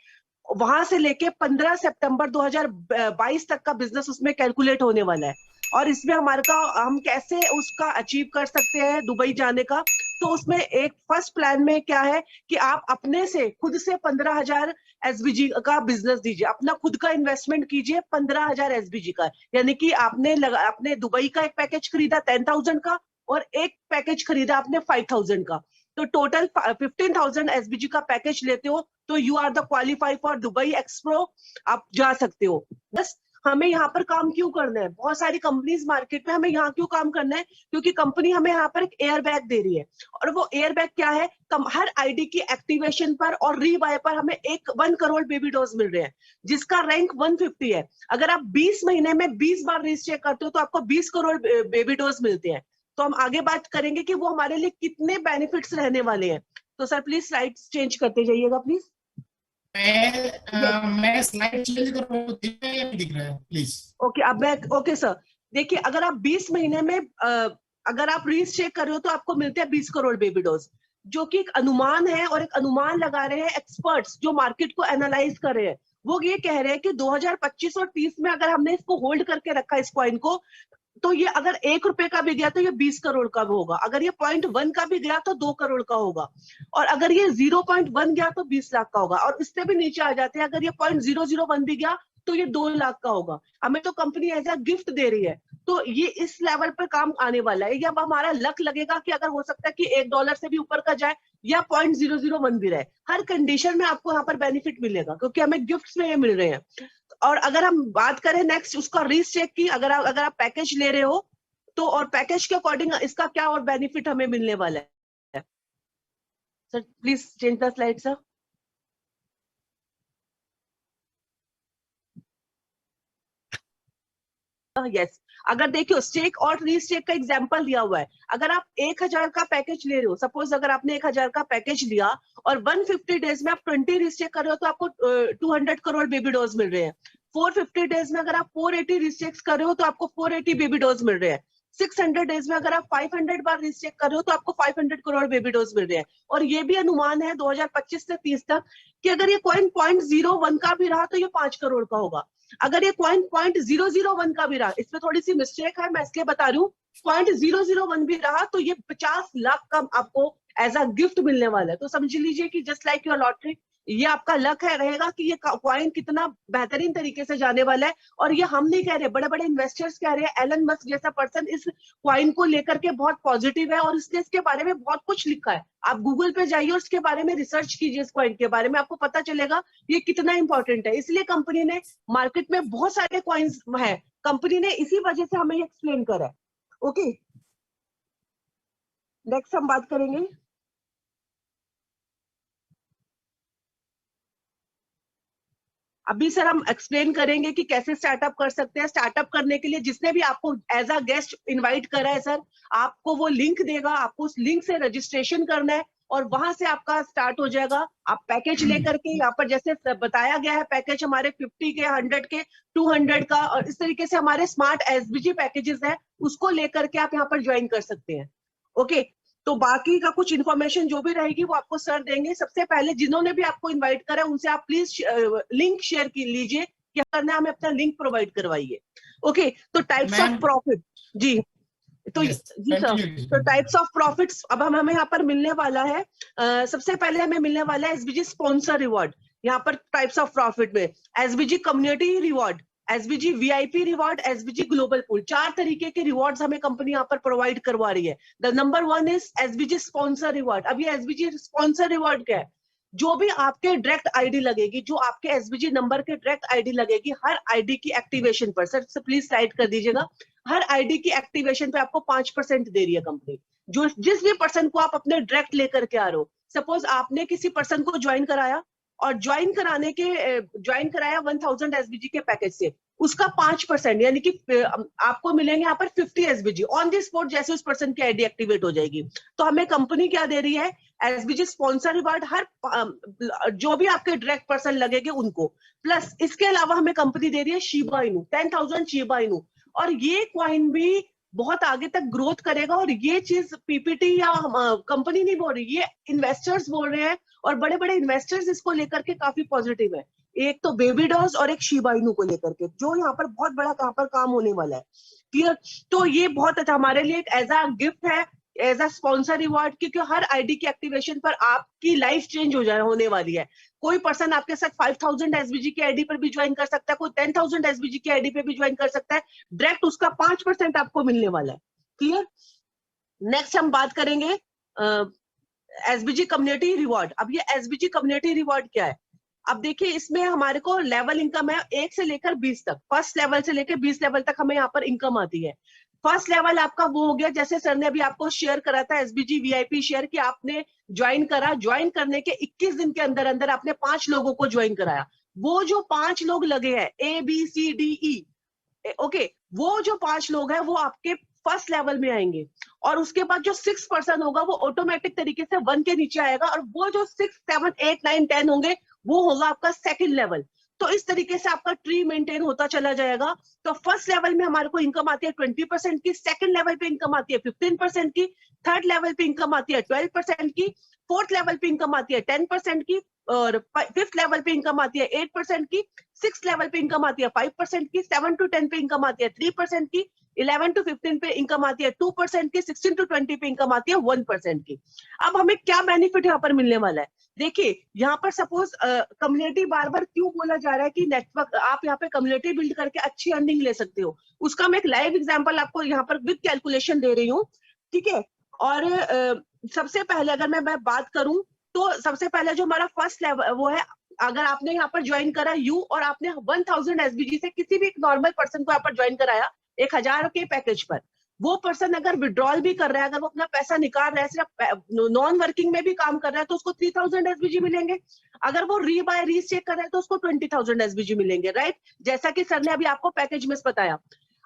वहां से लेके 15 सितंबर 2022 तक का बिजनेस उसमें कैलकुलेट होने वाला है। और इसमें हम कैसे उसका अचीव कर सकते हैं दुबई जाने का, तो उसमें एक फर्स्ट प्लान में क्या है कि आप अपने से खुद से 15,000 SBG का बिजनेस दीजिए, अपना खुद का इन्वेस्टमेंट कीजिए 15,000 SBG का, यानी कि आपने दुबई का एक पैकेज खरीदा 10,000 का और एक पैकेज खरीदा आपने 5,000 का, तो टोटल 15,000 SBG का पैकेज लेते हो तो you are the qualify for Dubai expo, आप जा सकते हो। बस हमें यहाँ पर काम क्यों करना है, बहुत सारी कंपनीज मार्केट में, हमें यहाँ क्यों काम करना है, क्योंकि कंपनी हमें यहाँ पर एक एयर बैग दे रही है, और वो एयर बैग क्या है, हर आईडी की एक्टिवेशन पर और रीबाय पर हमें 1 करोड़ बेबी डोज मिल रहे हैं, जिसका रैंक 150 है। अगर आप 20 महीने में 20 बार रजिस्टर करते हो तो आपको 20 करोड़ बेबी डोज मिलते हैं। तो हम आगे बात करेंगे कि वो हमारे लिए कितने बेनिफिट्स रहने वाले हैं। तो सर प्लीज स्लाइड्स चेंज करते जाइएगा प्लीज। मैं स्लाइड चेंज कर रहा हूँ, दिख रहा है या नहीं दिख रहा है प्लीज? ओके, अब मैं ओके सर, देखिए अगर आप 20 महीने में अगर आप रीच चेक कर रहे हो तो आपको मिलते हैं 20 करोड़ बेबी डोज, जो कि एक अनुमान है, और एक अनुमान लगा रहे हैं एक्सपर्ट्स जो मार्केट को एनालाइज कर रहे हैं। वो ये कह रहे हैं कि 2025 और 30 में अगर हमने इसको होल्ड करके रखा इस कॉइन को, तो ये अगर ₹1 का भी गया तो ये 20 करोड़ का होगा, अगर ये 0.1 का भी गया तो 2 करोड़ का होगा, और अगर ये 0.1 गया तो 20 लाख का होगा, और इससे भी नीचे आ जाते हैं, अगर ये 0.001 भी गया तो ये 2 लाख का होगा। हमें तो कंपनी एज अ गिफ्ट दे रही है, तो ये इस लेवल पर काम आने वाला है। या अब हमारा लक लगेगा कि अगर हो सकता है कि $1 से भी ऊपर का जाए या 0.001 भी रहे, हर कंडीशन में आपको यहाँ पर बेनिफिट मिलेगा, क्योंकि हमें गिफ्ट्स में ये मिल रहे हैं। और अगर हम बात करें नेक्स्ट उसका रीच चेक की, अगर आप पैकेज ले रहे हो तो, और पैकेज के अकॉर्डिंग इसका क्या और बेनिफिट हमें मिलने वाला है। Sir please change the slide sir. Yes, अगर देखियो स्टेक और रीस्टेक का एग्जांपल दिया हुआ है, अगर आप 1,000 का पैकेज ले रहे हो, सपोज अगर आपने 1,000 का पैकेज लिया और 150 डेज में आप 20 रीस्टेक कर रहे हो तो आपको 200 करोड़ बेबी डोज मिल रहे हैं। 450 डेज में अगर आप 480 रीस्टेक्स कर रहे हो तो आपको 480 बेबी डोज मिल रहे हैं। 600 डेज में अगर आप 500 बार रीस्टेक कर रहे हो तो आपको 500 करोड़ बेबी डोज मिल रहे हैं। और ये भी अनुमान है 2025 से 30 तक कि अगर ये कॉइन 0.01 का भी रहा तो ये 5 करोड़ का होगा, अगर ये कॉइन 0.001 का भी रहा, इसमें थोड़ी सी मिस्टेक है मैं इसलिए बता रही हूँ, 0.001 भी रहा तो ये 50 लाख का आपको एज अ गिफ्ट मिलने वाला है। तो समझ लीजिए कि जस्ट लाइक योर लॉटरी, ये आपका लक है रहेगा कि ये कॉइन कितना बेहतरीन तरीके से जाने वाला है। और ये हम नहीं कह रहे, बड़े बड़े इन्वेस्टर्स कह रहे हैं, एलन मस्क जैसा पर्सन इस कॉइन को लेकर के बहुत पॉजिटिव है और इसने इसके बारे में बहुत कुछ लिखा है। आप गूगल पे जाइए और इसके बारे में रिसर्च कीजिए, इस कॉइन के बारे में आपको पता चलेगा ये कितना इंपॉर्टेंट है। इसलिए कंपनी ने मार्केट में बहुत सारे कॉइन्स है, कंपनी ने इसी वजह से हमें एक्सप्लेन करा है। ओके, नेक्स्ट हम बात करेंगे अभी सर, हम एक्सप्लेन करेंगे कि कैसे स्टार्टअप कर सकते हैं। स्टार्टअप करने के लिए जिसने भी आपको एज अ गेस्ट इनवाइट करा है सर, आपको वो लिंक देगा, आपको उस लिंक से रजिस्ट्रेशन करना है और वहां से आपका स्टार्ट हो जाएगा। आप पैकेज लेकर के यहाँ पर जैसे बताया गया है, पैकेज हमारे 50 के, 100 के, 200 का, और इस तरीके से हमारे स्मार्ट एसबीजी पैकेजेस है, उसको लेकर के आप यहाँ पर ज्वाइन कर सकते हैं। ओके, तो बाकी का कुछ इन्फॉर्मेशन जो भी रहेगी वो आपको सर देंगे। सबसे पहले जिन्होंने भी आपको इनवाइट करा है उनसे आप प्लीज लिंक शेयर की लीजिए, क्या करना है, हमें अपना लिंक प्रोवाइड करवाइए। ओके, तो टाइप्स ऑफ प्रॉफिट, जी तो Yes, जी सर, continue. तो टाइप्स ऑफ प्रॉफिट्स अब हमें यहाँ पर मिलने वाला है। सबसे पहले हमें मिलने वाला है एसबीजी स्पॉन्सर रिवॉर्ड। यहाँ पर टाइप्स ऑफ प्रॉफिट में SBG community reward, SBG VIP reward, SBG global pool, 4 तरीके के रिवॉर्ड्स हमें कंपनी यहाँ पर प्रोवाइड करवा रही है। The number 1 is SBG sponsor reward. अब ये एसबीजी स्पॉन्सर रिवॉर्ड क्या है? जो भी आपके डायरेक्ट आईडी लगेगी, जो आपके एसबीजी नंबर के डायरेक्ट आईडी लगेगी, हर आईडी की एक्टिवेशन पर, सर प्लीज स्लाइड कर दीजिएगा, हर आईडी की एक्टिवेशन पे आपको 5% दे रही है कंपनी। जो जिस भी पर्सन को आप अपने डायरेक्ट लेकर के आ रहे हो, सपोज आपने किसी पर्सन को ज्वाइन कराया और ज्वाइन कराया 1000 एसबीजी के पैकेज से, उसका 5% यानी कि आपको मिलेंगे यहाँ पर 50 एसबीजी ऑन द स्पॉट, जैसे उस पर्सन की आईडी एक्टिवेट हो जाएगी। तो हमें कंपनी क्या दे रही है? एसबीजी स्पॉन्सर रिवार्ड, हर जो भी आपके डायरेक्ट पर्सन लगेंगे उनको, प्लस इसके अलावा हमें कंपनी दे रही है शिबा इनू, 10,000 शिबा इनू। और ये कॉइन भी बहुत आगे तक ग्रोथ करेगा, और ये चीज पीपीटी या कंपनी नहीं बोल रही, ये इन्वेस्टर्स बोल रहे हैं, और बड़े बड़े इन्वेस्टर्स इसको लेकर के काफी पॉजिटिव है। एक तो बेबी डॉस और एक शिबा इनू को लेकर के, जो यहाँ पर बहुत बड़ा यहाँ पर काम होने वाला है। क्लियर? तो ये बहुत अच्छा हमारे लिए एक एज अ गिफ्ट है, एज अ स्पॉन्सर रिवॉर्ड, क्योंकि हर आईडी की एक्टिवेशन पर आपकी लाइफ चेंज होने वाली है। कोई पर्सन आपके साथ 5000 एसबीजी की आईडी पर भी ज्वाइन कर सकता है, कोई 10,000 एसबीजी की आईडी पे भी ज्वाइन कर सकता है, डायरेक्ट उसका 5% आपको मिलने वाला है। क्लियर? नेक्स्ट हम बात करेंगे एसबीजी कम्युनिटी रिवॉर्ड। अब ये एसबीजी कम्युनिटी रिवॉर्ड क्या है? अब देखिए, इसमें हमारे को लेवल इनकम है 1 से लेकर 20 तक, फर्स्ट लेवल से लेकर 20 लेवल तक हमें यहाँ पर इनकम आती है। फर्स्ट लेवल आपका वो हो गया, जैसे सर ने अभी आपको शेयर करा था एसबीजी वीआईपी शेयर, कि आपने ज्वाइन करा, ज्वाइन करने के 21 दिन के अंदर अंदर आपने 5 लोगों को ज्वाइन कराया। वो जो 5 लोग लगे हैं ABCDE, ओके, वो जो 5 लोग हैं वो आपके फर्स्ट लेवल में आएंगे, और उसके बाद जो 6 पर्सन होगा वो ऑटोमेटिक तरीके से 1 के नीचे आएगा, और वो जो 6, 7, 8, 9, 10 होंगे वो होगा आपका सेकंड लेवल। तो इस तरीके से आपका ट्री मेंटेन होता चला जाएगा। तो फर्स्ट लेवल में हमारे को इनकम आती है 20% की, सेकंड लेवल पे इनकम आती है 15% की, थर्ड लेवल पे इनकम आती है 12% की, फोर्थ लेवल पे इनकम आती है 10% की, और फिफ्थ लेवल पे इनकम आती है 8% की, सिक्स लेवल पे इनकम आती है 5% की, 7 to 10 पे इनकम आती है 3% की, 11 to 15 पे इनकम आती है 2% की, 16 to 20 पे इनकम आती है 1% की। अब हमें क्या बेनिफिट यहाँ पर मिलने वाला है? देखिए, यहाँ पर सपोज कम्युनिटी बार बार क्यों बोला जा रहा है कि नेटवर्क, आप यहाँ पे कम्युनिटी बिल्ड करके अच्छी अर्निंग ले सकते हो, उसका मैं एक लाइव एग्जांपल आपको यहाँ पर विद कैलकुलेशन दे रही हूँ। ठीक है? और सबसे पहले अगर मैं बात करूं, तो सबसे पहले जो हमारा फर्स्ट लेवल वो है, अगर आपने यहाँ पर ज्वाइन करा यू, और आपने 1000 एसबीजी से किसी भी एक नॉर्मल पर्सन को यहाँ पर ज्वाइन कराया 1000 के पैकेज पर, वो पर्सन अगर विड्रॉल भी कर रहा है, अगर वो अपना पैसा निकाल रहा है, सिर्फ नॉन वर्किंग में भी काम कर रहा है, तो उसको 3000 एसबीजी मिलेंगे। अगर वो रीचेक कर रहा है तो उसको 20,000 एसबीजी मिलेंगे। राइट? जैसा कि सर ने अभी आपको पैकेज में बताया।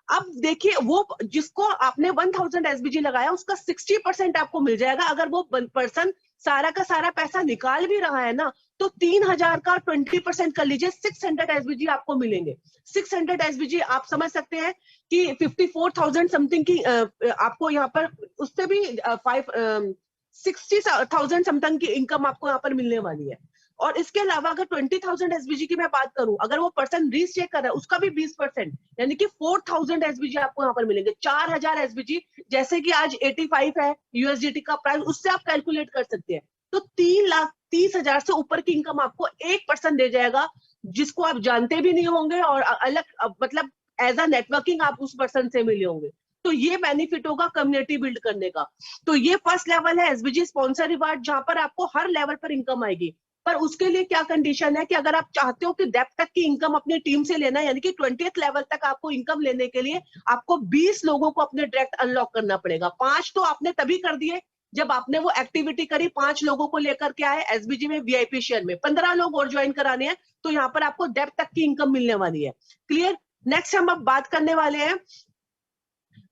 अब देखिए, वो जिसको आपने 1000 एसबीजी लगाया उसका 60% आपको मिल जाएगा। अगर वो पर्सन सारा का सारा पैसा निकाल भी रहा है ना, तो 3000 का 20% कर लीजिए, 600 एसबीजी आपको मिलेंगे। 600 एसबीजी आप समझ सकते हैं कि 54,000 समथिंग की आपको यहाँ पर, उससे भी 60,000 समथिंग की इनकम आपको यहाँ पर मिलने वाली है। और इसके अलावा अगर 20,000 एसबीजी की मैं बात करूं, अगर वो पर्सन रीचेक कर रहा है उसका भी 20%, यानी कि 4,000 एसबीजी आपको यहाँ पर मिलेंगे। 4,000 एसबीजी, जैसे कि आज 85 है यूएसडीटी का प्राइस, उससे आप कैलकुलेट कर सकते हैं। तो 3,30,000 से ऊपर की इनकम आपको एक पर्सन दे जाएगा, जिसको आप जानते भी नहीं होंगे, और अलग मतलब एज अ नेटवर्किंग आप उस पर्सन से मिले होंगे। तो ये बेनिफिट होगा कम्युनिटी बिल्ड करने का। तो ये फर्स्ट लेवल है एसबीजी स्पॉन्सर रिवार्ड, जहां पर आपको हर लेवल पर इनकम आएगी। पर उसके लिए क्या कंडीशन है कि अगर आप चाहते हो कि डेप्थ तक की इनकम अपनी टीम से लेना है, यानी कि 20th लेवल तक आपको इनकम लेने के लिए आपको 20 लोगों को अपने डायरेक्ट अनलॉक करना पड़ेगा। 5 तो आपने तभी कर दिए जब आपने वो एक्टिविटी करी, 5 लोगों को लेकर के आए एसबीजी में वीआईपी शेयर में, 15 लोग और ज्वाइन कराने हैं, तो यहाँ पर आपको डेप्थ तक की इनकम मिलने वाली है। क्लियर। नेक्स्ट हम अब बात करने वाले हैं,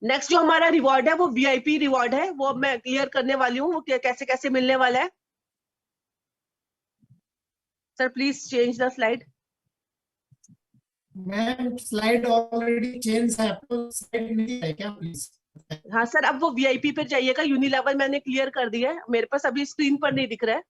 नेक्स्ट जो हमारा रिवॉर्ड है वो वीआईपी रिवॉर्ड है, वो मैं क्लियर करने वाली हूँ, वो कैसे कैसे मिलने वाला है। Sir please change the slide. Ma'am slide already change है, आपको स्लाइड नहीं है क्या प्लीज? हाँ सर, अब वो वीआईपी पे जाइएगा, यूनिलेवल मैंने क्लियर कर दिया है, मेरे पास अभी स्क्रीन पर नहीं दिख रहा है।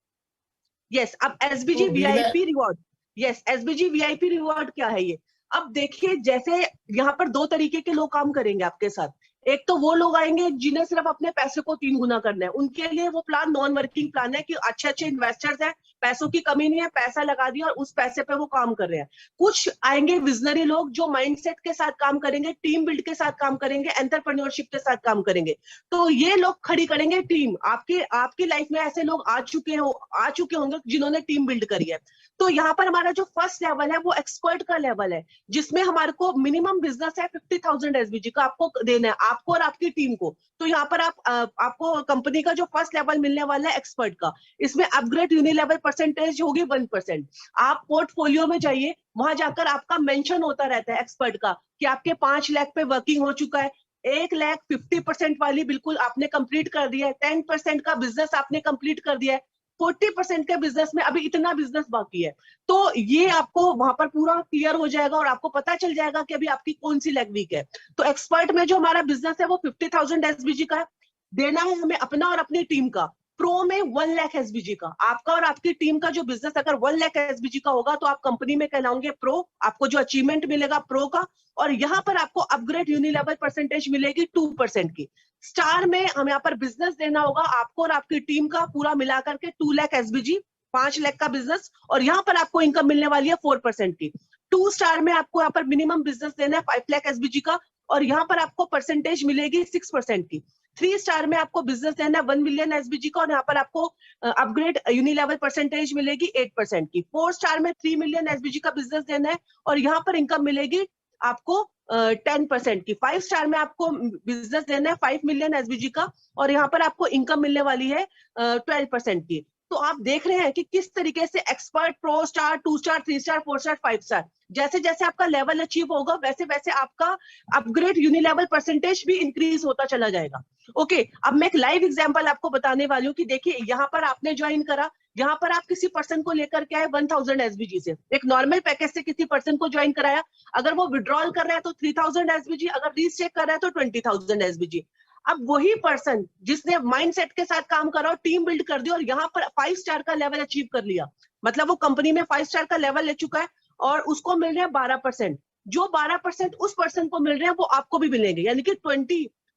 यस, अब SBG VIP reward, yes SBG VIP reward क्या है ये? अब देखिए, जैसे यहाँ पर 2 तरीके के लोग काम करेंगे आपके साथ। एक तो वो लोग आएंगे जिन्हें सिर्फ अपने पैसे को 3 गुना करना है, उनके लिए वो प्लान नॉन वर्किंग प्लान है कि अच्छे अच्छे इन्वेस्टर्स हैं, पैसों की कमी नहीं है, पैसा लगा दिया और उस पैसे पे वो काम कर रहे हैं। कुछ आएंगे विजनरी लोग जो माइंडसेट के साथ काम करेंगे, टीम बिल्ड के साथ काम करेंगे, एंटरप्रेन्योरशिप के साथ काम करेंगे। तो ये लोग खड़ी करेंगे टीम। आपकी लाइफ में ऐसे लोग आ चुके होंगे जिन्होंने टीम बिल्ड करी है। तो यहाँ पर हमारा जो फर्स्ट लेवल है वो एक्सपर्ट का लेवल है, जिसमें हमारे को मिनिमम बिजनेस है 50,000 एसबीजी का आपको देना है, आपको और आपकी टीम को। तो यहाँ पर आपको कंपनी का जो फर्स्ट लेवल मिलने वाला है एक्सपर्ट का, इसमें अपग्रेड यूनिलेवल परसेंटेज होगी 1%। आप पोर्टफोलियो में जाइए, वहां जाकर आपका मेंशन होता रहता है एक्सपर्ट का कि आपके 5 लाख पे वर्किंग हो चुका है, 1 लाख 50% वाली बिल्कुल आपने कंप्लीट कर दिया है, 10% का बिजनेस आपने कंप्लीट कर दिया है, 40% के बिजनेस में अभी इतना बिजनेस बाकी है। तो ये आपको वहां पर पूरा क्लियर हो जाएगा और आपको पता चल जाएगा कि अभी आपकी कौन सी लेग वीक है। तो एक्सपर्ट में जो हमारा बिजनेस है वो 50,000 एसबीजी का है, देना है हमें अपना और अपनी टीम का। प्रो में 1 लाख एसबीजी का, आपका और आपकी टीम का जो बिजनेस अगर 1 लाख एसबीजी का होगा तो आप कंपनी में कहलाओगे प्रो, आपको जो अचीवमेंट मिलेगा प्रो का। और यहाँ पर आपको अपग्रेड यूनिलेवल परसेंटेज मिलेगी 2% की। स्टार में हम यहाँ पर बिजनेस देना होगा आपको और आपकी टीम का पूरा मिलाकर के 2 लाख एसबीजी, 5 लाख का बिजनेस, और यहाँ पर आपको इनकम मिलने वाली है 4% की। 2 स्टार में आपको यहाँ पर मिनिमम बिजनेस देना है 5 लाख एसबीजी का, और यहाँ पर आपको परसेंटेज मिलेगी 6% की। 3 स्टार में आपको बिजनेस देना है 1 मिलियन एसबीजी का, और यहाँ पर आपको अपग्रेड यूनिलेवल परसेंटेज मिलेगी 8% की। 4 स्टार में 3 मिलियन एसबीजी का बिजनेस देना है और यहाँ पर इनकम मिलेगी आपको 10% की। 5 स्टार में आपको बिजनेस देना है 5 मिलियन एसबीजी का, और यहाँ पर आपको इनकम मिलने वाली है 12% की। तो आप देख रहे हैं कि किस तरीके से expert, pro, star, 2 star, 3 star, 4 star, 5 star, जैसे जैसे आपका लेवल अचीव होगा वैसे वैसे आपका अपग्रेड यूनिलेवल परसेंटेज भी इंक्रीज होता चला जाएगा। ओके, अब मैं एक लाइव एग्जांपल आपको बताने वाली हूँ कि देखिए यहाँ पर आपने ज्वाइन करा, यहाँ पर आप किसी पर्सन को लेकर के आए 1000 एसबीजी से, एक नॉर्मल पैकेज से किसी पर्सन को ज्वाइन कराया, अगर वो विड्रॉल कर रहा है तो 3000 एसबीजी, अगर रीचेक कर रहा है तो 20,000 एसबीजी। अब वही पर्सन जिसने माइंडसेट के साथ काम करा और टीम बिल्ड कर दी और यहाँ पर 5 स्टार का लेवल अचीव कर लिया, मतलब वो कंपनी में 5 स्टार का लेवल ले चुका है और उसको मिल रहे हैं 12%। जो 12% उस पर्सन को मिल रहे हैं वो आपको भी मिलेंगे, यानी कि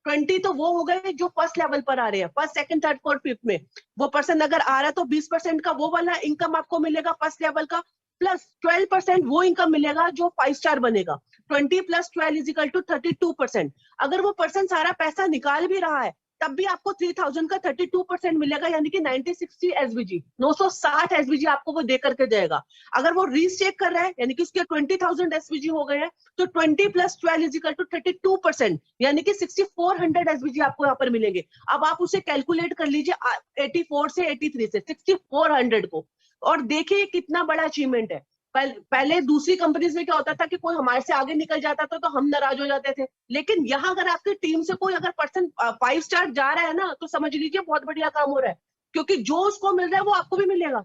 20 तो वो हो गए जो फर्स्ट लेवल पर आ रहे हैं, first, second, third, fourth, fifth में। वो पर्सन अगर आ रहा है तो 20% का वो वाला इनकम आपको मिलेगा फर्स्ट लेवल का, प्लस 12% वो इनकम मिलेगा जो 5 स्टार बनेगा। 20 + 12 = 32%। अगर वो पर्सन सारा पैसा निकाल भी रहा है तब भी आपको 3000 का 32% मिलेगा, यानी कि 9060 एसबीजी, 960 एसबीजी आपको वो दे करके जाएगा। अगर वो रीचेक कर रहा है यानी कि उसके 20,000 एसबीजी हो गए हैं तो 20 + 12 = 32%, यानी कि 6400 एसबीजी आपको यहाँ पर मिलेंगे। अब आप उसे कैलकुलेट कर लीजिए 84 से 83 से 6400 को, और देखिए कितना बड़ा अचीवमेंट है। पहले दूसरी कंपनीज में क्या होता था कि कोई हमारे से आगे निकल जाता था तो हम नाराज हो जाते थे, लेकिन यहाँ अगर आपकी टीम से कोई अगर पर्सन 5 स्टार जा रहा है ना तो समझ लीजिए बहुत बढ़िया काम हो रहा है, क्योंकि जो उसको मिल रहा है वो आपको भी मिलेगा।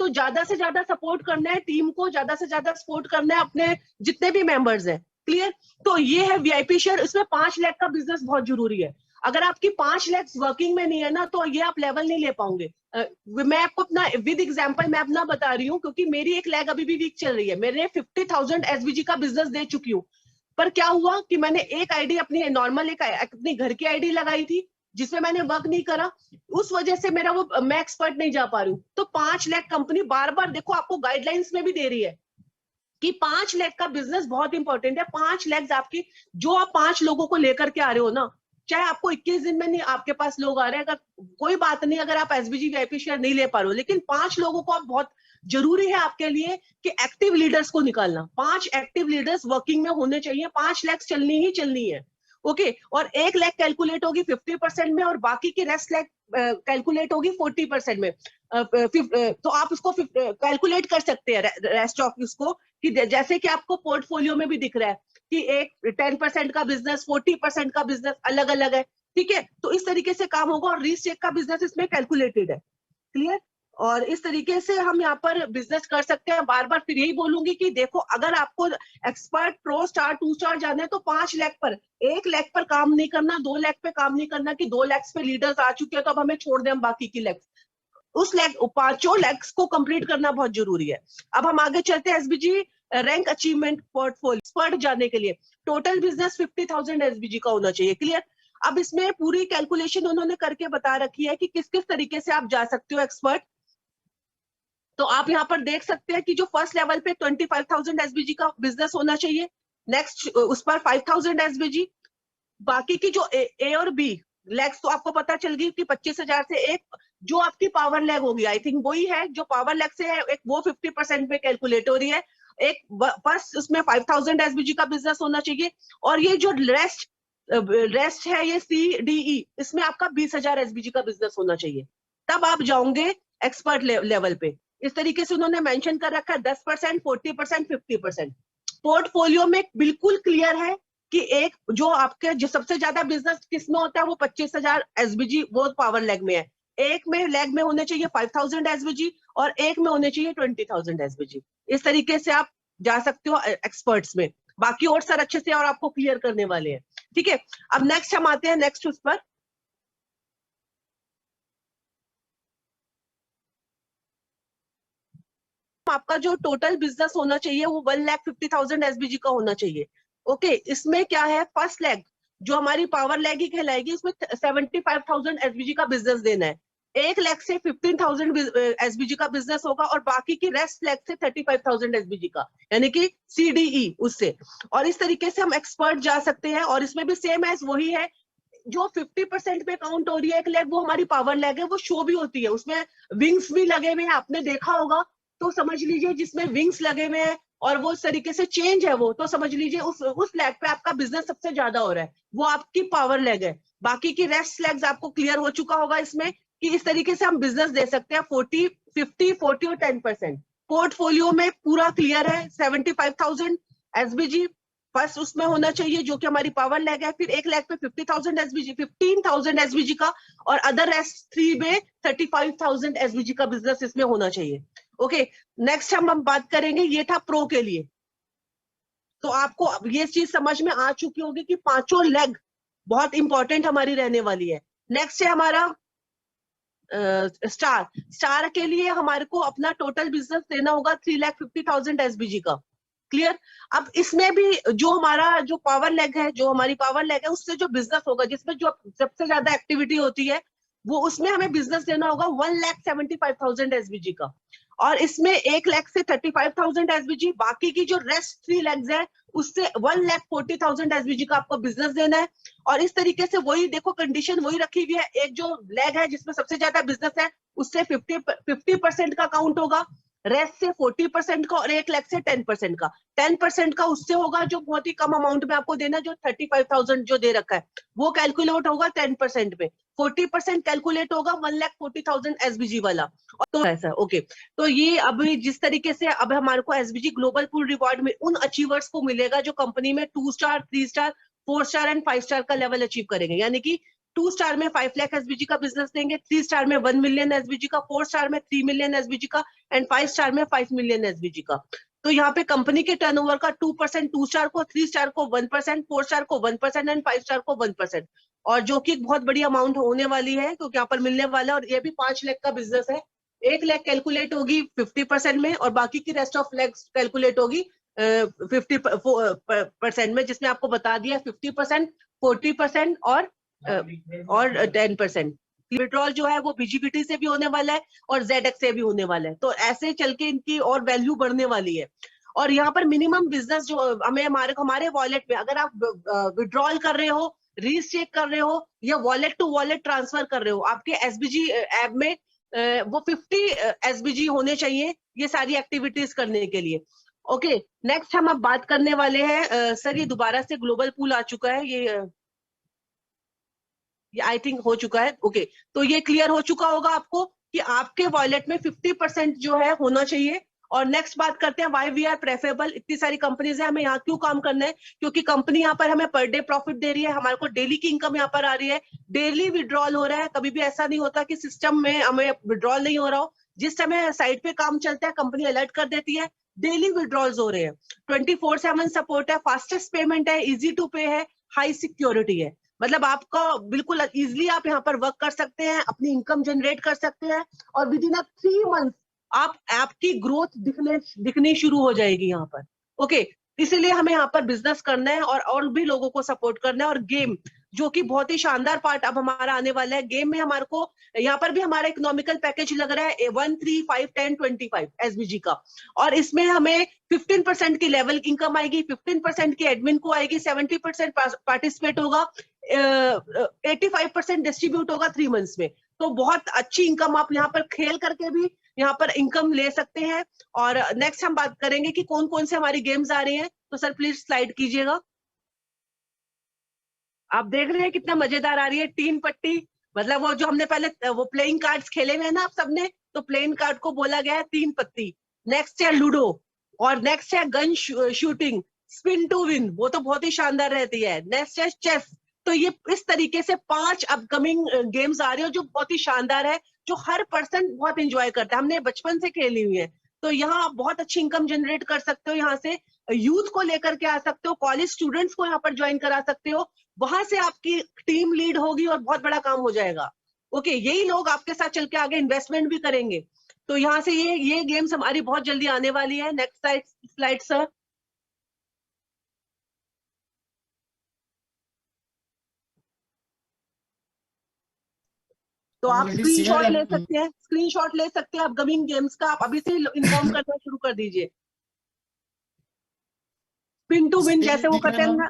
तो ज्यादा से ज्यादा सपोर्ट करना है टीम को, ज्यादा से ज्यादा सपोर्ट करना है अपने जितने भी मेंबर्स हैं। क्लियर? तो ये है वीआईपी शेयर, इसमें 5 लाख का बिजनेस बहुत जरूरी है। अगर आपकी 5 लाख वर्किंग में नहीं है ना तो ये आप लेवल नहीं ले पाओगे। मैं आपको अपना विद एग्जांपल मैं अपना बता रही हूँ, क्योंकि मेरी एक लेग अभी भी वीक चल रही है। मैंने 50,000 एसबीजी का बिजनेस दे चुकी हूँ, पर क्या हुआ कि मैंने एक आईडी अपनी नॉर्मल एक अपनी घर की आईडी लगाई थी जिसमें मैंने वर्क नहीं करा, उस वजह से मेरा वो मैं एक्सपर्ट नहीं जा पा रही हूँ। तो 5 लाख कंपनी बार बार देखो आपको गाइडलाइंस में भी दे रही है कि 5 लाख का बिजनेस बहुत इंपॉर्टेंट है। 5 लाख आपकी, जो आप 5 लोगों को लेकर के आ रहे हो ना, चाहे आपको 21 दिन में नहीं आपके पास लोग आ रहे हैं, अगर कोई बात नहीं, अगर आप एसबीजी वीआईपी शेयर नहीं ले पा रहे हो, लेकिन 5 लोगों को आप बहुत जरूरी है आपके लिए कि एक्टिव लीडर्स को निकालना। 5 एक्टिव लीडर्स वर्किंग में होने चाहिए, 5 लाख चलनी ही चलनी है। ओके, और 1 लाख कैलकुलेट होगी 50% में, और बाकी की रेस्ट लाख कैलकुलेट होगी 40% में। तो आप उसको कैलकुलेट कर सकते हैं रेस्ट ऑफ इसको, कि जैसे कि आपको पोर्टफोलियो में भी दिख रहा है कि एक 10% का बिजनेस, 40% का बिजनेस अलग अलग है। ठीक है, तो इस तरीके से काम होगा, और रीचेक का बिजनेस इसमें कैलकुलेटेड है। क्लियर? और इस तरीके से हम यहाँ पर बिजनेस कर सकते हैं। बार बार फिर यही बोलूंगी कि देखो, अगर आपको एक्सपर्ट, प्रो स्टार, 2 स्टार जाना है तो 5 लाख पर, 1 लाख पर काम नहीं करना, 2 लाख पे काम नहीं करना कि 2 लाख पे लीडर्स आ चुके हैं तो अब हमें छोड़ दें हम बाकी की लाख। उस लाख, 5 लाख को कंप्लीट करना बहुत जरूरी है। अब हम आगे चलते हैं SBG rank achievement portfolio expert जाने के लिए। टोटल बिजनेस 50,000 एसबीजी का होना चाहिए। क्लियर? अब इसमें पूरी कैलकुलेशन उन्होंने करके बता रखी है कि किस किस तरीके से आप जा सकते हो एक्सपर्ट। तो आप यहाँ पर देख सकते हैं कि जो फर्स्ट लेवल पे 25,000 एसबीजी का बिजनेस होना चाहिए, नेक्स्ट उस पर 5,000 एसबीजी, बाकी की जो ए और बी लेग्स तो आपको पता चल गई कि 25,000 से एक जो आपकी पावर लेग होगी, आई थिंक वही है जो पावर लेग से है, एक वो 50% पे कैलकुलेट हो रही है। एक फर्स्ट उसमें 5,000 एसबीजी का बिजनेस होना चाहिए, और ये जो रेस्ट है ये सी डी ई, इसमें आपका 20,000 एसबीजी का बिजनेस होना चाहिए, तब आप जाओगे एक्सपर्ट लेवल पे। इस तरीके से उन्होंने मेंशन कर रखा है 10%, 40%, 50%। पोर्टफोलियो में बिल्कुल क्लियर है कि एक जो आपके जो सबसे ज्यादा बिजनेस किसमें होता है वो 25,000 एसबीजी वो पावर लेग में है। एक में लेग में होने चाहिए 5,000 एसबीजी, और एक में होने चाहिए 20,000 एसबीजी। इस तरीके से आप जा सकते हो एक्सपर्ट्स में। बाकी और सर अच्छे से और आपको क्लियर करने वाले हैं। ठीक है, अब नेक्स्ट हम आते हैं नेक्स्ट उस पर। आपका जो टोटल बिजनेस होना चाहिए वो 1,50,000 एसबीजी का होना चाहिए। ओके, इसमें क्या है, फर्स्ट लेग जो हमारी पावर लेग ही कहलाएगी, उसमें 75,000 एसबीजी का बिजनेस देना है। 1 लाख से 15,000 एसबीजी का बिजनेस होगा, और बाकी की रेस्ट लेग से 35,000 एसबीजी का, यानी कि सीडीई उससे। और इस तरीके से हम एक्सपर्ट जा सकते हैं, और इसमें भी सेम एज वही है, जो 50% पे काउंट हो रही है एक लेग, वो हमारी पावर लेग है, वो शो भी होती है, उसमें विंग्स भी लगे हुए हैं, आपने देखा होगा। तो समझ लीजिए जिसमें विंग्स लगे हुए हैं और वो इस तरीके से चेंज है, वो तो समझ लीजिए उस लेग पे आपका बिजनेस सबसे ज्यादा हो रहा है, वो आपकी पावर लेग है। बाकी की रेस्ट लेग्स आपको क्लियर हो चुका होगा इसमें, कि इस तरीके से हम बिजनेस दे सकते हैं 40, 50, 40 और 10%। पोर्टफोलियो में पूरा क्लियर है। 75,000 एसबीजी फर्स्ट उसमें होना चाहिए जो कि हमारी पावर लेग है, फिर 1 लाख पे 50,000 एसबीजी, 15,000 एसबीजी का, और अदर रेस्ट 3 में 35,000 एसबीजी का बिजनेस इसमें होना चाहिए। ओके, नेक्स्ट हम बात करेंगे, ये था प्रो के लिए। तो आपको ये चीज समझ में आ चुकी होगी कि पांचों लेग बहुत इंपॉर्टेंट हमारी रहने वाली है। नेक्स्ट है हमारा स्टार के लिए हमारे को अपना टोटल बिजनेस देना होगा 3,50,000 एसबीजी का। क्लियर? अब इसमें भी जो हमारा जो पावर लेग है, जो हमारी पावर लेग है, उससे जो बिजनेस होगा जिसमें जो सबसे ज्यादा एक्टिविटी होती है, वो उसमें हमें बिजनेस देना होगा 1,75,000 एसबीजी का, और इसमें 1 लाख से 35,000 एसबीजी, बाकी की जो रेस्ट 3 लेग्स है उससे 1,40,000 एसबीजी का आपको बिजनेस देना है। और इस तरीके से वही देखो, कंडीशन वही रखी हुई है, एक जो लेग है जिसमें सबसे ज्यादा बिजनेस है उससे 50% का काउंट होगा, रेस्ट से 40% का, और 1 लाख से 10% का। 10% का उससे होगा जो बहुत ही कम अमाउंट में आपको देना, जो 35,000 जो दे रखा है वो कैलकुलेट होगा 10% में, 40% कैलकुलेट होगा 1,40,000 एसबीजी वाला। तो ऐसा ओके, तो ये अब जिस तरीके से अब हमारे को एसबीजी ग्लोबल पूल रिवॉर्ड में उन अचीवर्स को मिलेगा जो कंपनी में 2 star, 3 star, 4 star and 5 star का लेवल अचीव करेंगे। यानी कि 2 स्टार में 5 लाख एसबीजी का बिजनेस देंगे, 3 स्टार में 1 मिलियन एसबीजी का, 4 स्टार में 3 मिलियन एसबीजी का, एंड 5 स्टार में 5 मिलियन एसबीजी का। तो यहाँ पे कंपनी के टर्नओवर का 2%, 2 स्टार को, 3 स्टार को 1%, 4 स्टार को 1% एंड 5 स्टार को 1%, और जो कि एक बहुत बड़ी अमाउंट होने वाली है क्योंकि यहाँ पर मिलने वाला है। और ये भी 5 लाख का बिजनेस है। 1 लाख कैलकुलेट होगी 50% में, और बाकी की रेस्ट ऑफ लेग्स कैलकुलेट होगी 50% में, जिसमें आपको बता दिया 50%, 40% और 10%। विड्रॉल जो है वो बीजीबीटी से भी होने वाला है और जेडएक्स से भी होने वाला है, तो ऐसे चल के इनकी और वैल्यू बढ़ने वाली है। और यहाँ पर मिनिमम बिजनेस जो हमें हमारे वॉलेट में, अगर आप विड्रॉल कर रहे हो, रीचेक कर रहे हो, या वॉलेट टू वॉलेट ट्रांसफर कर रहे हो, आपके एसबीजी ऐप में वो 50 SBG होने चाहिए ये सारी एक्टिविटीज करने के लिए। ओके, नेक्स्ट हम अब बात करने वाले हैं सर, ये दोबारा से ग्लोबल पूल आ चुका है, ये आई थिंक हो चुका है। ओके, तो ये क्लियर हो चुका होगा आपको कि आपके वॉलेट में 50% जो है होना चाहिए। और नेक्स्ट बात करते हैं व्हाई वी आर प्रेफरेबल। इतनी सारी कंपनीज है, हमें यहाँ क्यों काम करना है? क्योंकि कंपनी यहाँ पर हमें पर डे प्रॉफिट दे रही है, हमारे को डेली की इनकम यहाँ पर आ रही है, डेली विड्रॉल हो रहा है। कभी भी ऐसा नहीं होता कि सिस्टम में हमें विड्रॉल नहीं हो रहा हो। जिस समय साइट पे काम चलता है कंपनी अलर्ट कर देती है, डेली विड्रॉल्स हो रहे हैं। 24/7 सपोर्ट है, फास्टेस्ट पेमेंट है, इजी टू पे है, हाई सिक्योरिटी है। मतलब आपका बिल्कुल इजिली आप यहाँ पर वर्क कर सकते हैं, अपनी इनकम जनरेट कर सकते हैं, और विद इन 3 मंथ आप आपकी ग्रोथ दिखनी शुरू हो जाएगी यहाँ पर। ओके, इसीलिए हमें यहाँ पर बिजनेस करना है और भी लोगों को सपोर्ट करना है। और गेम, जो कि बहुत ही शानदार पार्ट अब हमारा आने वाला है। गेम में हमारे को यहाँ पर भी हमारा इकोनॉमिकल पैकेज लग रहा है 1, 3, 5, 10, 25 SBG का। और इसमें हमें 15% की लेवल इनकम आएगी, 15% की एडमिन को आएगी, 70% पार्टिसिपेट होगा, 85% डिस्ट्रीब्यूट होगा 3 मंथ्स में। तो बहुत अच्छी इनकम आप यहाँ पर खेल करके भी यहाँ पर इनकम ले सकते हैं। और नेक्स्ट हम बात करेंगे कि कौन कौन से हमारी गेम्स आ रही हैं। तो सर प्लीज स्लाइड कीजिएगा। आप देख रहे हैं कितना मजेदार आ रही है 3 पट्टी। मतलब वो जो हमने पहले वो प्लेइंग कार्ड्स खेले हुए हैं ना आप सबने, तो प्लेइंग कार्ड को बोला गया है 3 पत्ती। नेक्स्ट है लूडो, और नेक्स्ट है gun shooting, spin to win, वो तो बहुत ही शानदार रहती है। नेक्स्ट है चेस। तो ये इस तरीके से 5 अपकमिंग गेम्स आ रही है जो बहुत ही शानदार है, जो हर पर्सन बहुत एंजॉय करता है। हमने बचपन से खेली हुई है। तो यहाँ आप बहुत अच्छी इनकम जनरेट कर सकते हो, यहाँ से यूथ को लेकर के आ सकते हो, कॉलेज स्टूडेंट्स को यहाँ पर ज्वाइन करा सकते हो, वहां से आपकी टीम लीड होगी और बहुत बड़ा काम हो जाएगा। ओके, यही लोग आपके साथ चल के आगे इन्वेस्टमेंट भी करेंगे। तो यहाँ से ये गेम्स हमारी बहुत जल्दी आने वाली है। Next slide sir. तो आप स्क्रीनशॉट ले सकते हैं, स्क्रीनशॉट ले सकते हैं अपकमिंग गेम्स का। आप अभी से इन्फॉर्म करना शुरू कर दीजिए। स्पिन टू विन जैसे वो कहते हैं ना।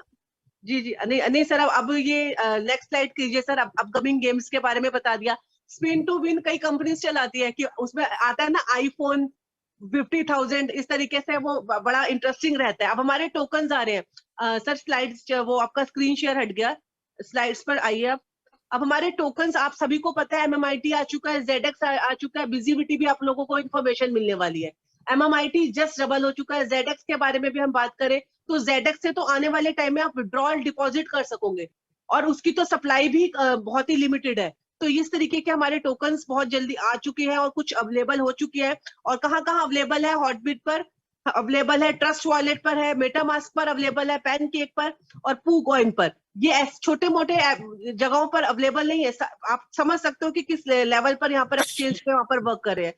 जी जी, नहीं सर, अब ये नेक्स्ट स्लाइड कीजिए सर। अपकमिंग गेम्स के बारे में बता दिया। स्पिन टू विन कई कंपनीज चलाती है कि उसमें आता है ना आईफोन 50,000, इस तरीके से वो बड़ा इंटरेस्टिंग रहता है। अब हमारे टोकन्स आ रहे हैं सर। स्लाइड्स, वो आपका स्क्रीन शेयर हट गया, स्लाइड्स पर आइए आप। अब हमारे टोकन्स आप सभी को पता है, MMIT आ चुका है, ZX आ चुका है, बिजीबिटी भी आप लोगों को इन्फॉर्मेशन मिलने वाली है। MMIT जस्ट डबल हो चुका है। ZX के बारे में भी हम बात करें तो ZX से तो आने वाले टाइम में आप विड्रॉल डिपॉजिट कर सकोगे, और उसकी तो सप्लाई भी बहुत ही लिमिटेड है। तो इस तरीके के हमारे टोकन्स बहुत जल्दी आ चुके हैं और कुछ अवेलेबल हो चुकी है। और कहाँ कहाँ अवेलेबल है? हॉटबिट पर अवेलेबल है, ट्रस्ट वॉलेट पर है, मेटामास्क पर अवेलेबल है, पैनकेक पर और पू कॉइन पर। ये छोटे मोटे जगहों पर अवेलेबल नहीं है। आप समझ सकते हो कि किस लेवल पर यहाँ पर एक्सचेंज पे वहां पर वर्क कर रहे हैं।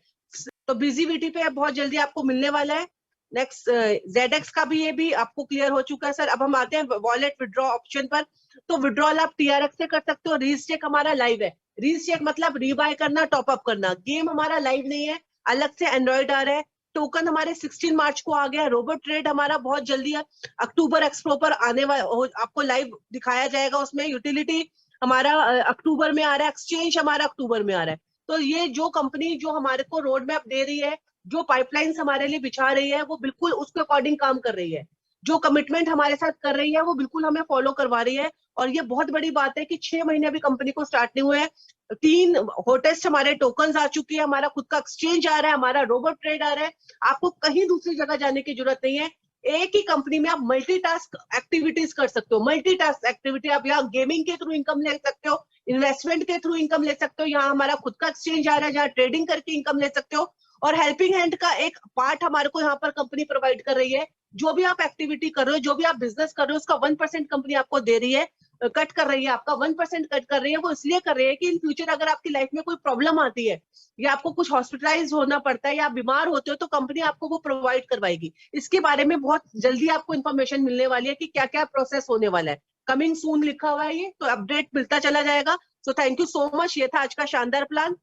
तो बिजीबिटी पे बहुत जल्दी आपको मिलने वाला है। नेक्स्ट ZX का भी, ये भी आपको क्लियर हो चुका है सर। अब हम आते हैं वॉलेट विड्रॉ ऑप्शन पर। तो विड्रॉल आप TRX से कर सकते हो। रीचेक हमारा लाइव है। रीचेक मतलब रीबाय करना, टॉपअप करना। गेम हमारा लाइव नहीं है, अलग से एंड्रॉइड आ रहा है। टोकन हमारे 16 मार्च को आ गया। रोबोट ट्रेड हमारा बहुत जल्दी है, अक्टूबर एक्सप्रो पर आने वाला, आपको लाइव दिखाया जाएगा उसमें। यूटिलिटी हमारा अक्टूबर में आ रहा है, एक्सचेंज हमारा अक्टूबर में आ रहा है। तो ये जो कंपनी जो हमारे को रोड मैप दे रही है, जो पाइपलाइंस हमारे लिए बिछा रही है, वो बिल्कुल उसके अकॉर्डिंग काम कर रही है। जो कमिटमेंट हमारे साथ कर रही है वो बिल्कुल हमें फॉलो करवा रही है। और ये बहुत बड़ी बात है कि 6 महीने अभी कंपनी को स्टार्ट नहीं हुए हैं, 3 होटेस्ट हमारे टोकन्स आ चुकी है, हमारा खुद का एक्सचेंज आ रहा है, हमारा रोबोट ट्रेड आ रहा है। आपको कहीं दूसरी जगह जाने की जरूरत नहीं है। एक ही कंपनी में आप मल्टीटास्क एक्टिविटीज कर सकते हो। मल्टीटास्क एक्टिविटी, आप यहाँ गेमिंग के थ्रू इनकम ले सकते हो, इन्वेस्टमेंट के थ्रू इनकम ले सकते हो, यहाँ हमारा खुद का एक्सचेंज आ रहा है जहाँ ट्रेडिंग करके इनकम ले सकते हो, और हेल्पिंग हैंड का एक पार्ट हमारे को यहाँ पर कंपनी प्रोवाइड कर रही है। जो भी आप एक्टिविटी कर रहे हो, जो भी आप बिजनेस कर रहे हो, उसका 1% कंपनी आपको दे रही है, कट कर रही है, आपका 1% कट कर रही है। वो इसलिए कर रही है कि इन फ्यूचर अगर आपकी लाइफ में कोई प्रॉब्लम आती है, या आपको कुछ हॉस्पिटलाइज होना पड़ता है, या आप बीमार होते हो, तो कंपनी आपको वो प्रोवाइड करवाएगी। इसके बारे में बहुत जल्दी आपको इन्फॉर्मेशन मिलने वाली है कि क्या क्या प्रोसेस होने वाला है। कमिंग सून लिखा हुआ है ये, तो अपडेट मिलता चला जाएगा। So thank you so much. ये था आज का शानदार प्लान।